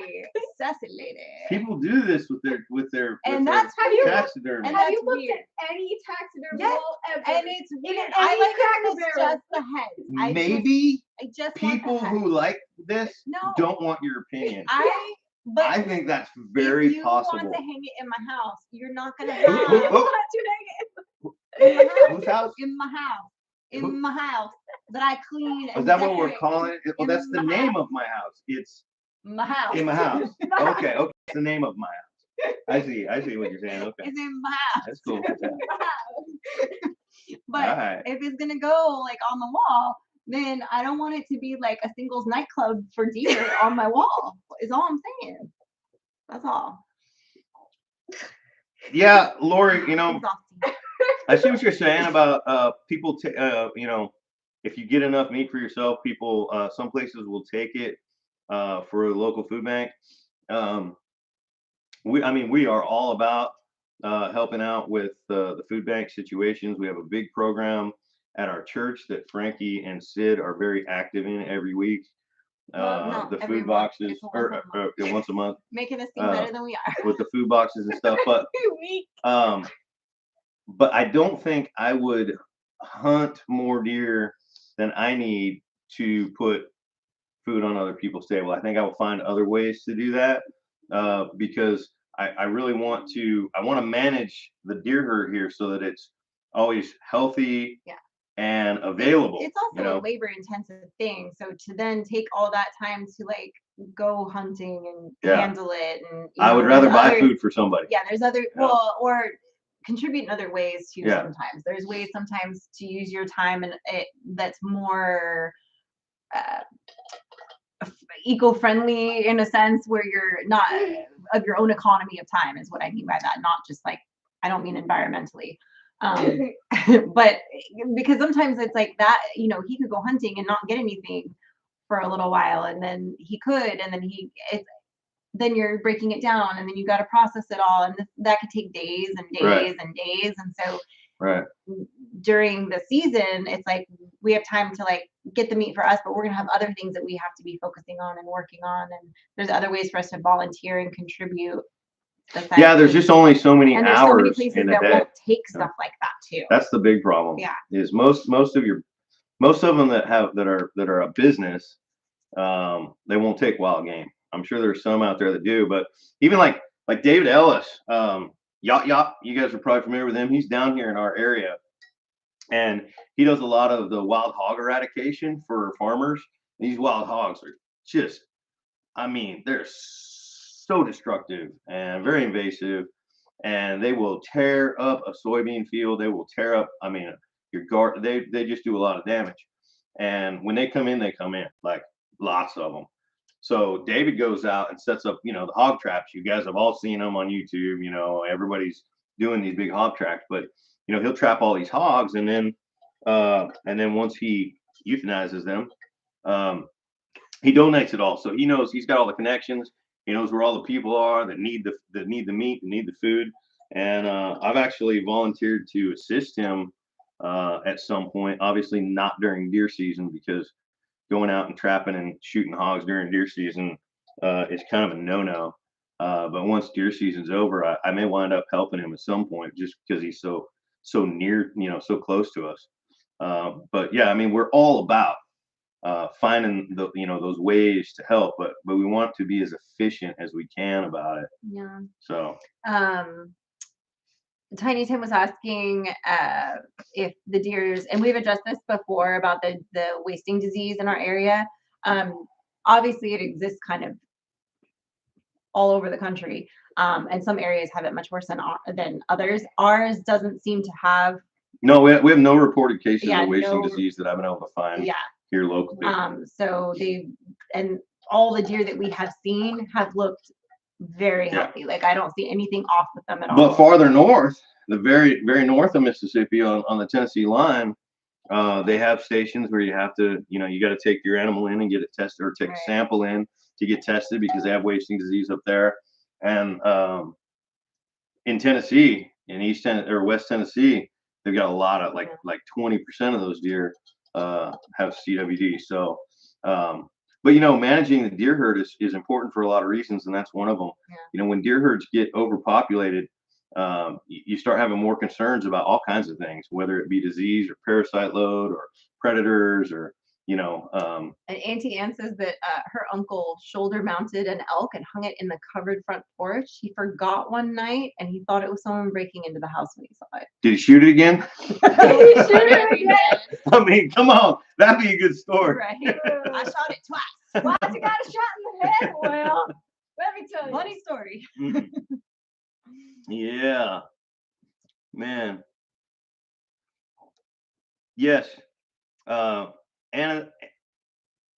sassy lady." people do this with their And that's how you. taxidermy. And Have you that's looked weird. at any taxidermy Yes, wall ever? And it's weird. any I like it when Cracker it's Barrel. just the head. Maybe I just people want the head. who like this No. don't want your opinion. But I think that's very if you possible. want to hang it in my house, you're not gonna Who- have who- You want to hang it? in my house. Whose house? In my house. Who- In my house that I clean. Is And that what we're decorate. calling it? Well, In that's the my name house. of my house. It's My house. in my house. My house. Okay, it's the name of my house. I see what you're saying. Okay, It's in my house. that's cool. But All right. if it's gonna go like on the wall, then I don't want it to be like a singles nightclub for deer on my wall. Is all I'm saying. That's all. Yeah, Lori, Exhausting. I see what you're saying about people. If you get enough meat for yourself, people. Some places will take it for a local food bank. We are all about helping out with the food bank situations. We have a big program at our church that Frankie and Sid are very active in every week. Well, no, the every food month. boxes, It's once a month. once a month Making us seem better than we are. with the food boxes and stuff. But Weak. but I don't think I would hunt more deer than I need to put food on other people's table. I think I will find other ways to do that. because I really want to manage the deer herd here so that it's always healthy and available. It's also a labor intensive thing. So to then take all that time to like go hunting and handle it, and I would rather buy food for somebody. Yeah, there's other or contribute in other ways too. Sometimes there's ways sometimes to use your time and that's more eco-friendly in a sense where you're not of your own economy of time is what I mean by that. Not just like, I don't mean environmentally. But because sometimes it's like that, you know, he could go hunting and not get anything for a little while, and then he could, and then then you're breaking it down, and then you got to process it all, and that could take days and days and days. And so during the season, it's like we have time to like get the meat for us, but we're gonna have other things that we have to be focusing on and working on, and there's other ways for us to volunteer and controve. Yeah, there's just only so many and hours so many places in a that day. won't take stuff like that too. That's the big problem. Yeah, is most of them that are a business, they won't take wild game. I'm sure there's some out there that do, but even like David Ellis, Yacht Yacht, you guys are probably familiar with him. He's down here in our area, and he does a lot of the wild hog eradication for farmers. These wild hogs are just, I mean, they're so destructive and very invasive, and they will tear up a soybean field. They will tear up, I mean, your garden. They just do a lot of damage. And when they come in like lots of them. So David goes out and sets up, you know, the hog traps. You guys have all seen them on YouTube. You know, everybody's doing these big hog traps, but you know, he'll trap all these hogs, and then once he euthanizes them, he donates it all. So he knows he's got all the connections. He knows where all the people are that need the meat, that need the food. And I've actually volunteered to assist him at some point. Obviously, not during deer season, because going out and trapping and shooting hogs during deer season is kind of a no-no. But once deer season's over, I may wind up helping him at some point, just because he's so near, you know, so close to us. But yeah, I mean, we're all about finding those ways to help, but we want to be as efficient as we can about it. Yeah. So Tiny Tim was asking if the deers, and we've addressed this before about the wasting disease in our area. Obviously it exists kind of all over the country, and some areas have it much worse than others. Ours doesn't seem to have. No, we have no reported cases of wasting disease that I've been able to find here locally. So and all the deer that we have seen have looked very healthy. Like I don't see anything off with them at all. But farther north, the very north of Mississippi on the Tennessee line, they have stations where you have to, you got to take your animal in and get it tested, or take a sample in to get tested, because they have wasting disease up there. And in Tennessee, in West Tennessee, they've got a lot of like 20% of those deer have CWD. So, but managing the deer herd is important for a lot of reasons, and that's one of them. When deer herds get overpopulated, you start having more concerns about all kinds of things, whether it be disease or parasite load or predators, or and Auntie Ann says that her uncle shoulder mounted an elk and hung it in the covered front porch. He forgot one night, and he thought it was someone breaking into the house when he saw it. Did he shoot it again? Shoot it again. I mean, come on, that'd be a good story. Right. I shot it twice. Why's it got a shot in the head? Well, let me tell you. Funny story. Yeah, man. Yes. Anna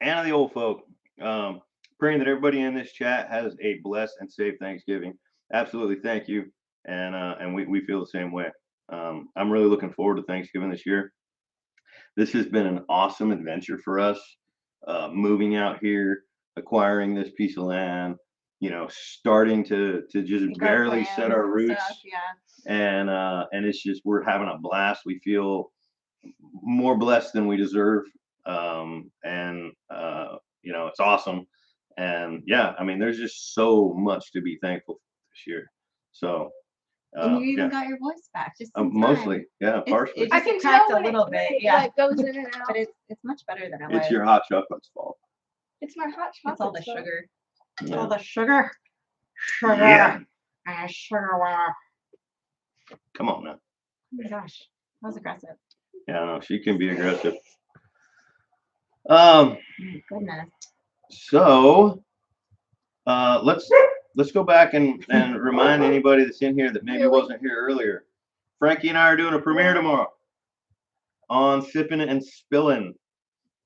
the old folk, praying that everybody in this chat has a blessed and safe Thanksgiving. Absolutely. Thank you. And we feel the same way. I'm really looking forward to Thanksgiving this year. This has been an awesome adventure for us, moving out here, acquiring this piece of land, starting to just barely set our roots. And it's just, we're having a blast. We feel more blessed than we deserve. It's awesome. And yeah, I mean, there's just so much to be thankful for this year. So and you even got your voice back, just mostly, partially. I can cracked tell a little bit, like goes in and out. but it's much better than it was. It's your hot chocolate's fault. It's my hot chocolate. It's all the sugar. Yeah. All the sugar. sugar Yeah. and a sugar water. Come on now. Oh my gosh, that was aggressive. Yeah, I know she can be aggressive. My goodness. So let's go back and remind anybody that's in here that maybe Really? wasn't here earlier. Frankie and I are doing a premiere tomorrow on Sipping and Spilling,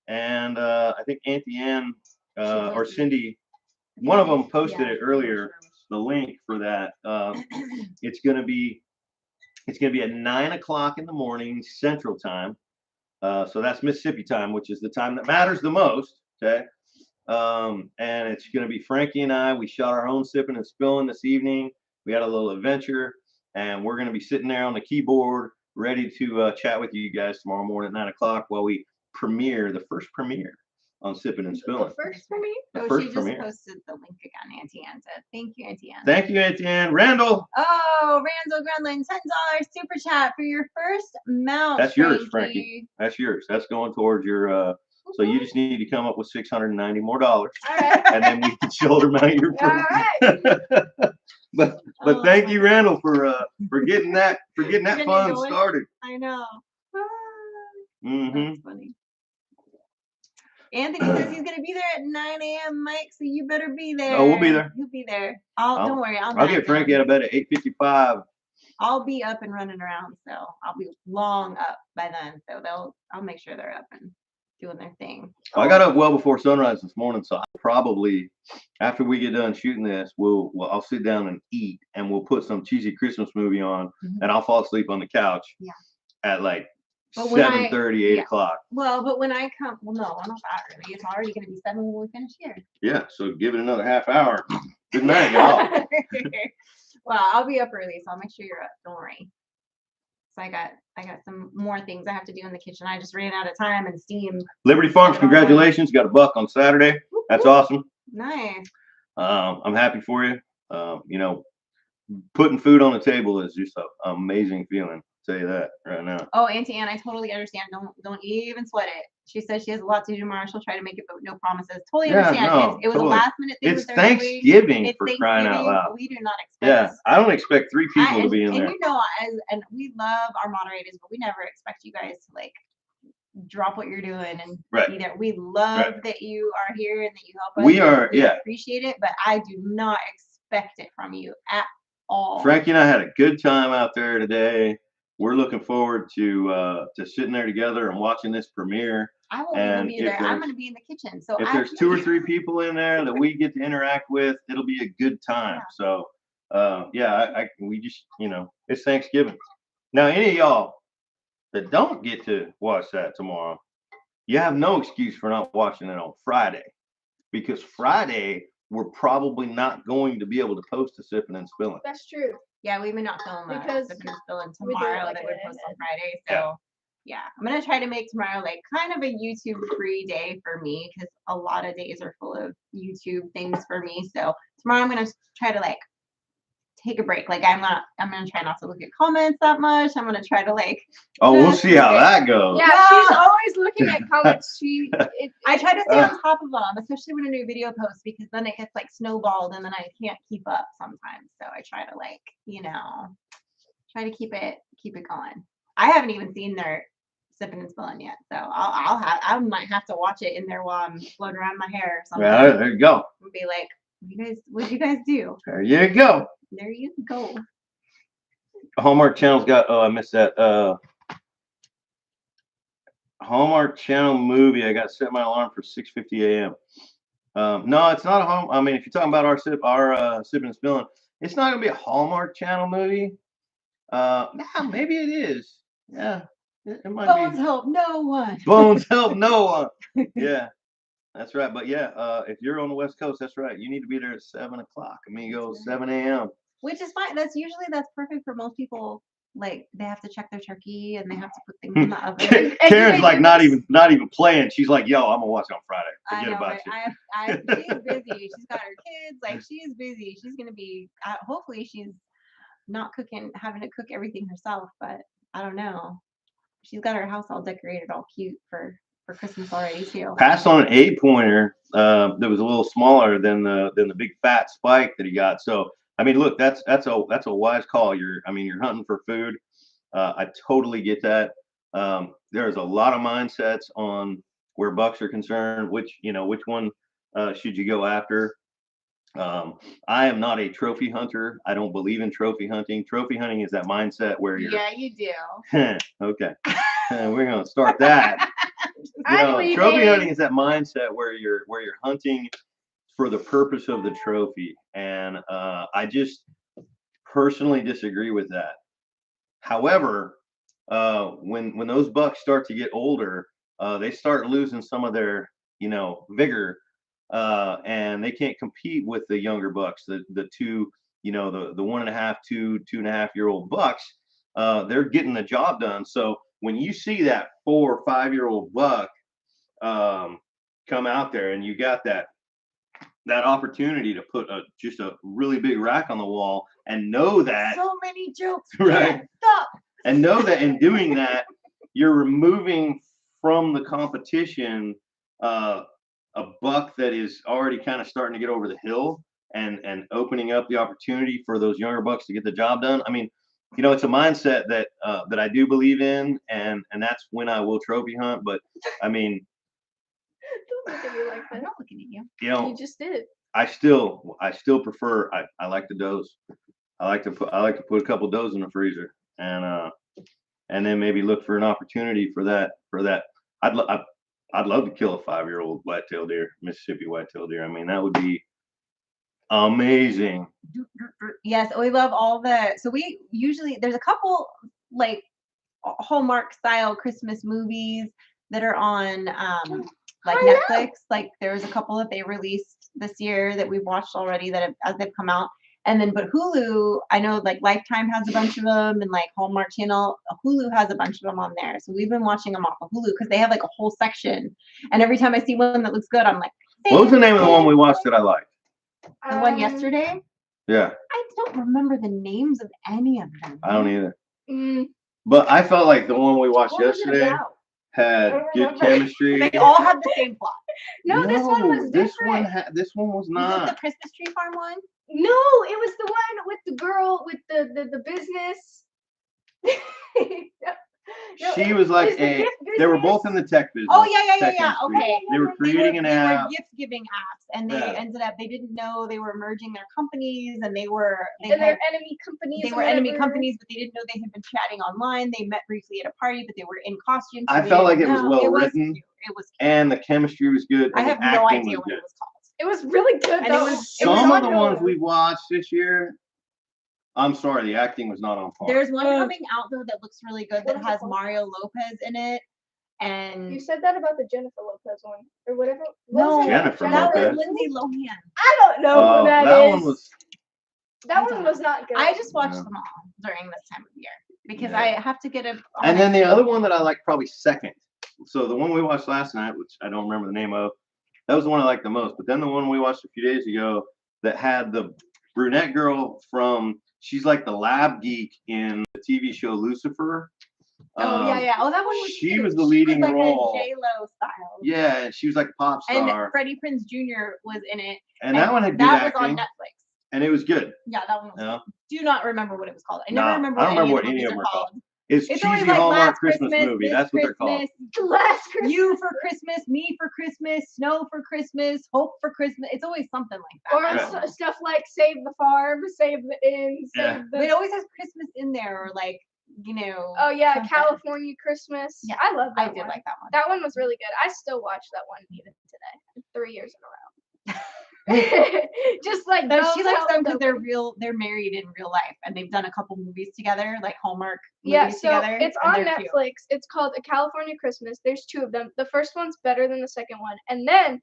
and I think Auntie Ann or Cindy, one of them posted it earlier. The link for that. It's gonna be at 9 o'clock in the morning Central Time. So that's Mississippi time, which is the time that matters the most. Okay. And it's going to be Frankie and I. We shot our own Sipping and Spilling this evening. We had a little adventure, and we're going to be sitting there on the keyboard, ready to chat with you guys tomorrow morning at 9 o'clock while we premiere the first premiere on Sipping and Spilling. The first for me? The Oh, first she just premiere. posted the link again. Auntie Ann said, "Thank you, Auntie Ann." Thank you, Auntie Ann. Randall. Oh, Randall Grunlin, $10 super chat for your first mount. That's yours, Frankie. That's yours. That's going towards your. So you just need to come up with $690 more, All right. and then we can shoulder mount your. All right. But Oh, thank my you, God. Randall, for getting that Getting fun going. started. I know. Mm-hmm. That's funny. Anthony says he's gonna be there at 9 a.m. Mike, so you better be there. Oh, we'll be there. He'll be there. I'll- Don't worry. I'll get Frankie out of bed at 8:55. I'll be up and running around, so I'll be long up by then. So I'll make sure they're up and doing their thing. I got up well before sunrise this morning, so I'll probably, after we get done shooting this, I'll sit down and eat, and we'll put some cheesy Christmas movie on, Mhm. and I'll fall asleep on the couch. Yeah. At like But when 7:30, 8 yeah. o'clock. Well, but when I come, well, no, I'm not that early. It's already gonna be 7 when we finish here. Yeah, so give it another half hour. Good night, y'all. Well, I'll be up early, so I'll make sure you're up. Don't worry. So I got some more things I have to do in the kitchen. I just ran out of time and steam. Liberty Farms, congratulations. Got a buck on Saturday. That's awesome. Nice. I'm happy for you. You know, putting food on the table is just an amazing feeling. I'll tell you that right now. Oh, Auntie Ann, I totally understand. Don't even sweat it. She says she has a lot to do tomorrow. She'll try to make it, but no promises. Totally Yeah, understand. no, It was totally. a last minute thing. It's with their family. Thanksgiving It's for crying out Thanksgiving. loud. We do not expect. Yeah, I don't expect 3 people to and, be in and there. you know, and we love our moderators, but we never expect you guys to like drop what you're doing and Right. be there. We love that you are here and that you help us. We are, we yeah. appreciate it, but I do not expect it from you at all. Frankie and I had a good time out there today. We're looking forward to sitting there together and watching this premiere. I won't and even be if there. I'm there's- going to be in the kitchen. So If there's 2 or 3 people in there that we get to interact with, it'll be a good time. Yeah. So, we just, it's Thanksgiving. Now, any of y'all that don't get to watch that tomorrow, you have no excuse for not watching it on Friday, because Friday we're probably not going to be able to post a Sipping and Spilling. That's true. Yeah, we may not film Because Sipping and Spilling we do it tomorrow like that we an post on edit. Friday. Yeah. So yeah, I'm gonna try to make tomorrow like kind of a YouTube free day for me because a lot of days are full of YouTube things for me. So tomorrow I'm gonna try to like take a break. Like I'm gonna try not to look at comments that much. I'm gonna try to like Oh, we'll see how that goes. Yeah, she's always looking at comments. I try to stay on top of them, especially when a new video posts, because then it gets like snowballed and then I can't keep up sometimes. So I try to like, try to keep it going. I haven't even seen their Sipping and Spilling yet, so I might have to watch it in there while I'm floating around my hair or something. Yeah, there you go. And be like, what'd you guys do? There you go. There you go. Hallmark Channel's got. Oh, I missed that. Hallmark Channel movie. I got to set my alarm for 6:50 a.m. No, it's not a home. I mean, if you're talking about our Sipping and Spilling, it's not gonna be a Hallmark Channel movie. Maybe it is. Yeah, it might Bones be. help no one. Bones help no one. Yeah, that's right. But yeah, if you're on the West Coast, that's right. You need to be there at 7 o'clock. Amigos, 7 a.m. Which is fine. That's perfect for most people. Like they have to check their turkey and they have to put things in the oven. Karen's like not even playing. She's like, yo, I'm gonna watch it on Friday. I Forget know, about right? you. She's busy. She's got her kids. Like she's busy. She's gonna be. Hopefully, she's not having to cook everything herself. But I don't know. She's got her house all decorated, all cute for for Christmas already too. Passed on an 8-pointer that was a little smaller than the big fat spike that he got. So I mean, look, that's a wise call. You're hunting for food. I totally get that. There's a lot of mindsets on where bucks are concerned. Which one should you go after? I am not a trophy hunter. I don't believe in trophy hunting. Trophy hunting is that mindset where you're Yeah, you do. okay. We're gonna start that. Trophy hunting is that mindset where you're hunting for the purpose of the trophy, and I just personally disagree with that. However, when those bucks start to get older, they start losing some of their vigor, and they can't compete with the younger bucks. The two, the 1.5, 2.5-year-old bucks, they're getting the job done. So when you see that 4 or 5-year-old buck come out there, and you got that opportunity to put just a really big rack on the wall, and know that So many jokes. right, Stop. and know that in doing that, you're removing from the competition a buck that is already kind of starting to get over the hill, and opening up the opportunity for those younger bucks to get the job done. I mean, it's a mindset that I do believe in, and that's when I will trophy hunt. But I mean, Don't look at me like I'm that. not looking at you. You just did. I still prefer. I like the does. I like to put a couple does in the freezer, and then maybe look for an opportunity for that. I'd love to kill a 5-year-old whitetail deer, Mississippi whitetail deer. I mean, that would be amazing. Yes, we love all the. So we usually there's a couple like Hallmark style Christmas movies that are on like Netflix. Like there's a couple that they released this year that we've watched already that as they've come out. And then, but Hulu, I know like Lifetime has a bunch of them, and like Hallmark Channel, Hulu has a bunch of them on there. So we've been watching them off of Hulu because they have like a whole section. And every time I see one that looks good, I'm like, what was the name of the one we watched that I liked? The one yesterday? Yeah. I don't remember the names of any of them. I don't either. Mm, But I felt like the one we watched What was it yesterday about? had I good remember. chemistry. They all had the same plot. no, this one was This different. this one was Was it not. the Christmas tree farm one? No, it was the one with the girl with the business. No, She it was like the gift they were business. both in the tech business. Oh yeah. tech industry. Okay. They were creating an They were app. gift giving apps, and they Yeah. ended up. They didn't know they were merging their companies, and they were. They And they're had, enemy companies. they or were enemy whatever. companies, but they didn't know they had been chatting online. They met briefly at a party, but they were in costume. So I they felt like didn't it was know. well It was written. cute. It was. And the chemistry was good. I And have the no acting idea was what good. it was called. It was really good And it though. was- Some of on the ones Hulu. we watched this year, I'm sorry, the acting was not on par. There's one Oh. coming out though that looks really good What that is it has called? Mario Lopez in it, and You said that about the Jennifer Lopez one or whatever. no, What was it? Jennifer that was Lopez. Lindsay Lohan. I don't know who that is. One was. That I one don't was not good. I just watched Yeah. them all during this time of year because Yeah. I have to get a. And then the other one that I liked probably second. So the one we watched last night, which I don't remember the name of, that was the one I liked the most. But then the one we watched a few days ago that had the brunette girl from, she's like the lab geek in the TV show Lucifer. Oh yeah. Oh, that one was. She cute. was the She leading like role. A J-Lo style. Yeah, and she was like a pop And star. Freddie Prinze Jr. was in it. And that one had good that acting. was on Netflix. And it was good. Yeah, that one was. You know? Do not remember what it was called. I Nah, never remember. I don't remember what any any of of them them are are called. It's It's cheesy always like Hallmark last Christmas movie. this That's what they're called. Christmas, Last Christmas. You for Christmas, me for Christmas, snow for Christmas, hope for Christmas. It's always something like that. Or Yeah. stuff like Save the Farm, Save the Inn, Save Yeah. But the. it always has Christmas in there, or like, Oh yeah, something. California Christmas. Yeah, I love that I did one. like that one. That one was really good. I still watch that one even today, 3 years in a row. Just like But those she likes them because help they're open. they're married in real life, and they've done a couple movies together, like Hallmark Yeah, movies so together. it's and on they're cute. Netflix. It's called A California Christmas. There's 2 of them. The first one's better than the second one. And then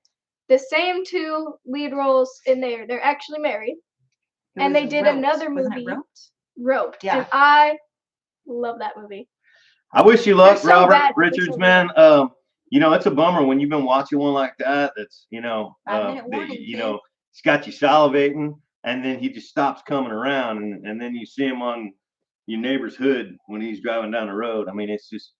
the same 2 lead roles in there, they're actually married. It And was they did Roped. another Wasn't it movie. Roped? Roped. Yeah. And I love that movie. I wish you luck, They're so Robert bad, but they're Richards, so man. It's a bummer when you've been watching one like that. That's 5-minute warning, it's got you salivating, and then he just stops coming around, and then you see him on your neighbor's hood when he's driving down the road. I mean, it's just,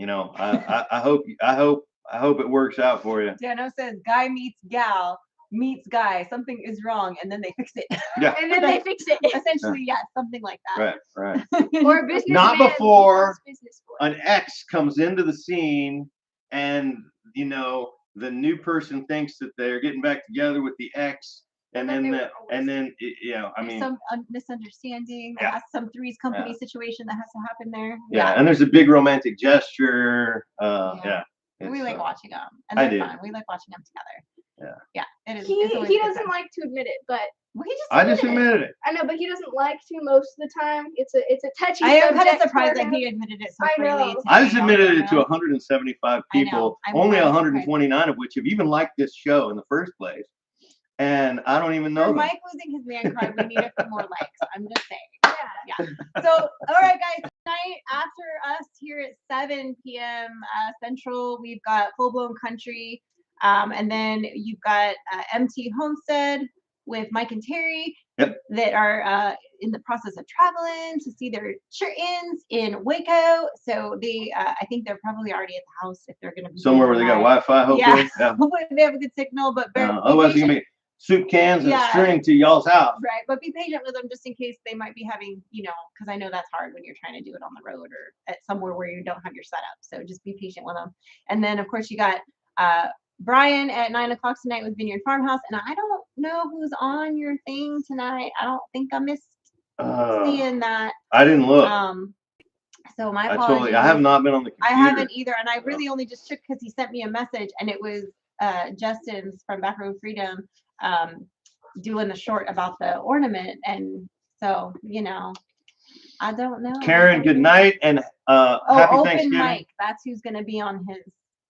I hope I hope it works out for you. Dano says guy meets gal meets guy. Something is wrong, and then they fix it. Yeah. And then they fix it. Essentially, yes, something like that. Right. Or a business Not man before wants business for it. An ex comes into the scene, and you know the new person thinks that they're getting back together with the ex, and then I There's mean, some misunderstanding. Yeah. Has some Three's Company situation that has to happen there. yeah, and there's a big romantic gesture. Yeah. We it's, like uh, watching them, and I they're do. fun. We like watching them together. Yeah. It is. He it's always a good doesn't time. like to admit it, but Well, he just I just admitted it. admitted it. I know, but he doesn't like to most of the time. It's a touchy I am subject. kind of surprised for that him. he admitted it so I freely. know. Today I just on admitted it to camera. 175 I know. people, I'm only kind of 129 of which have even liked this show in the first place, and I don't even know For them. Mike losing his man card, we need a few more likes. I'm just saying. Yeah. So, all right, guys, tonight after us here at 7 p.m. Central, we've got Full Blown Country, and then you've got MT Homestead with Mike and Terry that are in the process of traveling to see their shut-ins in Waco. So they, I think they're probably already at the house if they're going to be Somewhere where they got Wi-Fi, hopefully. Yeah. Hopefully they have a good signal, but Otherwise, it's gonna be soup cans and Yeah. string to y'all's house. right. But be patient with them just in case they might be having, because I know that's hard when you're trying to do it on the road or at somewhere where you don't have your setup. So just be patient with them. And then of course you got Brian at 9:00 tonight with Vineyard Farmhouse, and I don't know who's on your thing tonight. I don't think I missed seeing that. I didn't look. So my I apologies. I have not been on the computer. I haven't either, and I really only just checked because he sent me a message, and it was Justin's from Back Row Freedom doing the short about the ornament, and so I don't know. Karen, good night and happy Open Thanksgiving. Mike. That's who's going to be on his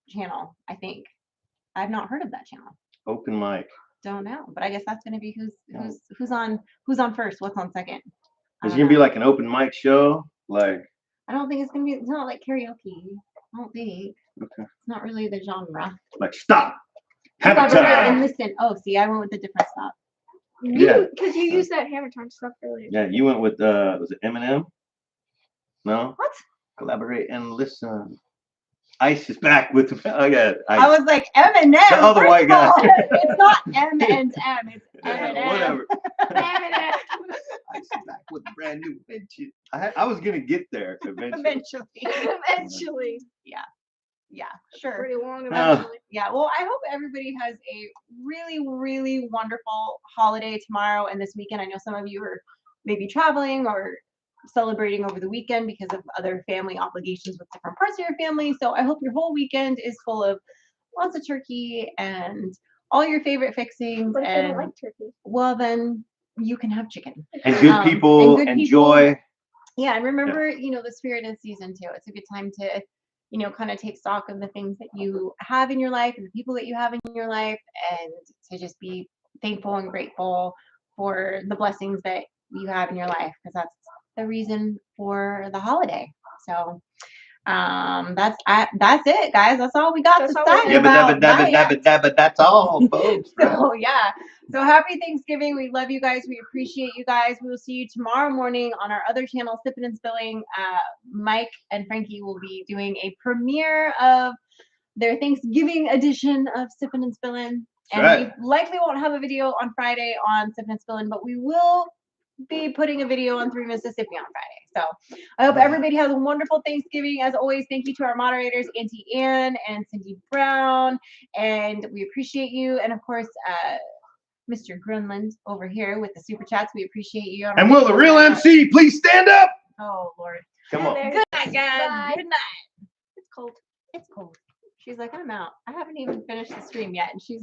channel. I think I've not heard of that channel. Open mic. Don't know, but I guess that's going to be who's on first. What's on second? Is it gonna be like an open mic show? Like I don't think it's gonna be. It's not like karaoke. I don't think. Okay. It's not really the genre. like stop. Stop Happy time. and listen. Oh, see, I went with a different stop. Yeah. Because you used that hammer time stuff earlier. Yeah, you went with was it Eminem? No. What? Collaborate and listen. Ice is back with the. I got. I was like Eminem. The other first white of guy. all. It's not M and M. It's Eminem. Whatever. Eminem. Ice is back with a brand new invention. I was gonna get there eventually. Eventually. Yeah, sure. Pretty long eventually. Yeah, well, I hope everybody has a really, really wonderful holiday tomorrow and this weekend. I know some of you are maybe traveling or celebrating over the weekend because of other family obligations with different parts of your family. So I hope your whole weekend is full of lots of turkey and all your favorite fixings. But if they And don't like turkey. well, then you can have chicken. And good people and good enjoy. Yeah, and remember, the spirit of season too. It's a good time to kind of take stock of the things that you have in your life and the people that you have in your life, and to just be thankful and grateful for the blessings that you have in your life, because that's the reason for the holiday. So that's it, guys. That's all we got That's to all we say have. about That's all, folks. so yeah. So happy Thanksgiving. We love you guys. We appreciate you guys. We will see you tomorrow morning on our other channel, Sippin' and Spilling. Mike and Frankie will be doing a premiere of their Thanksgiving edition of Sippin' and Spillin'. And Right. we likely won't have a video on Friday on Sippin' and Spillin', but we will be putting a video on 3 Mississippi on Friday. So I hope everybody has a wonderful Thanksgiving. As always, thank you to our moderators, Auntie Ann and Cindy Brown, and we appreciate you. And of course, Mr. Grunland over here with the super chats. We appreciate you. And will the real MC please stand up? Oh Lord. Come on. Good night, guys. Bye. Good night. It's cold. It's cold. She's like, I'm out. I haven't even finished the stream yet, and she's like.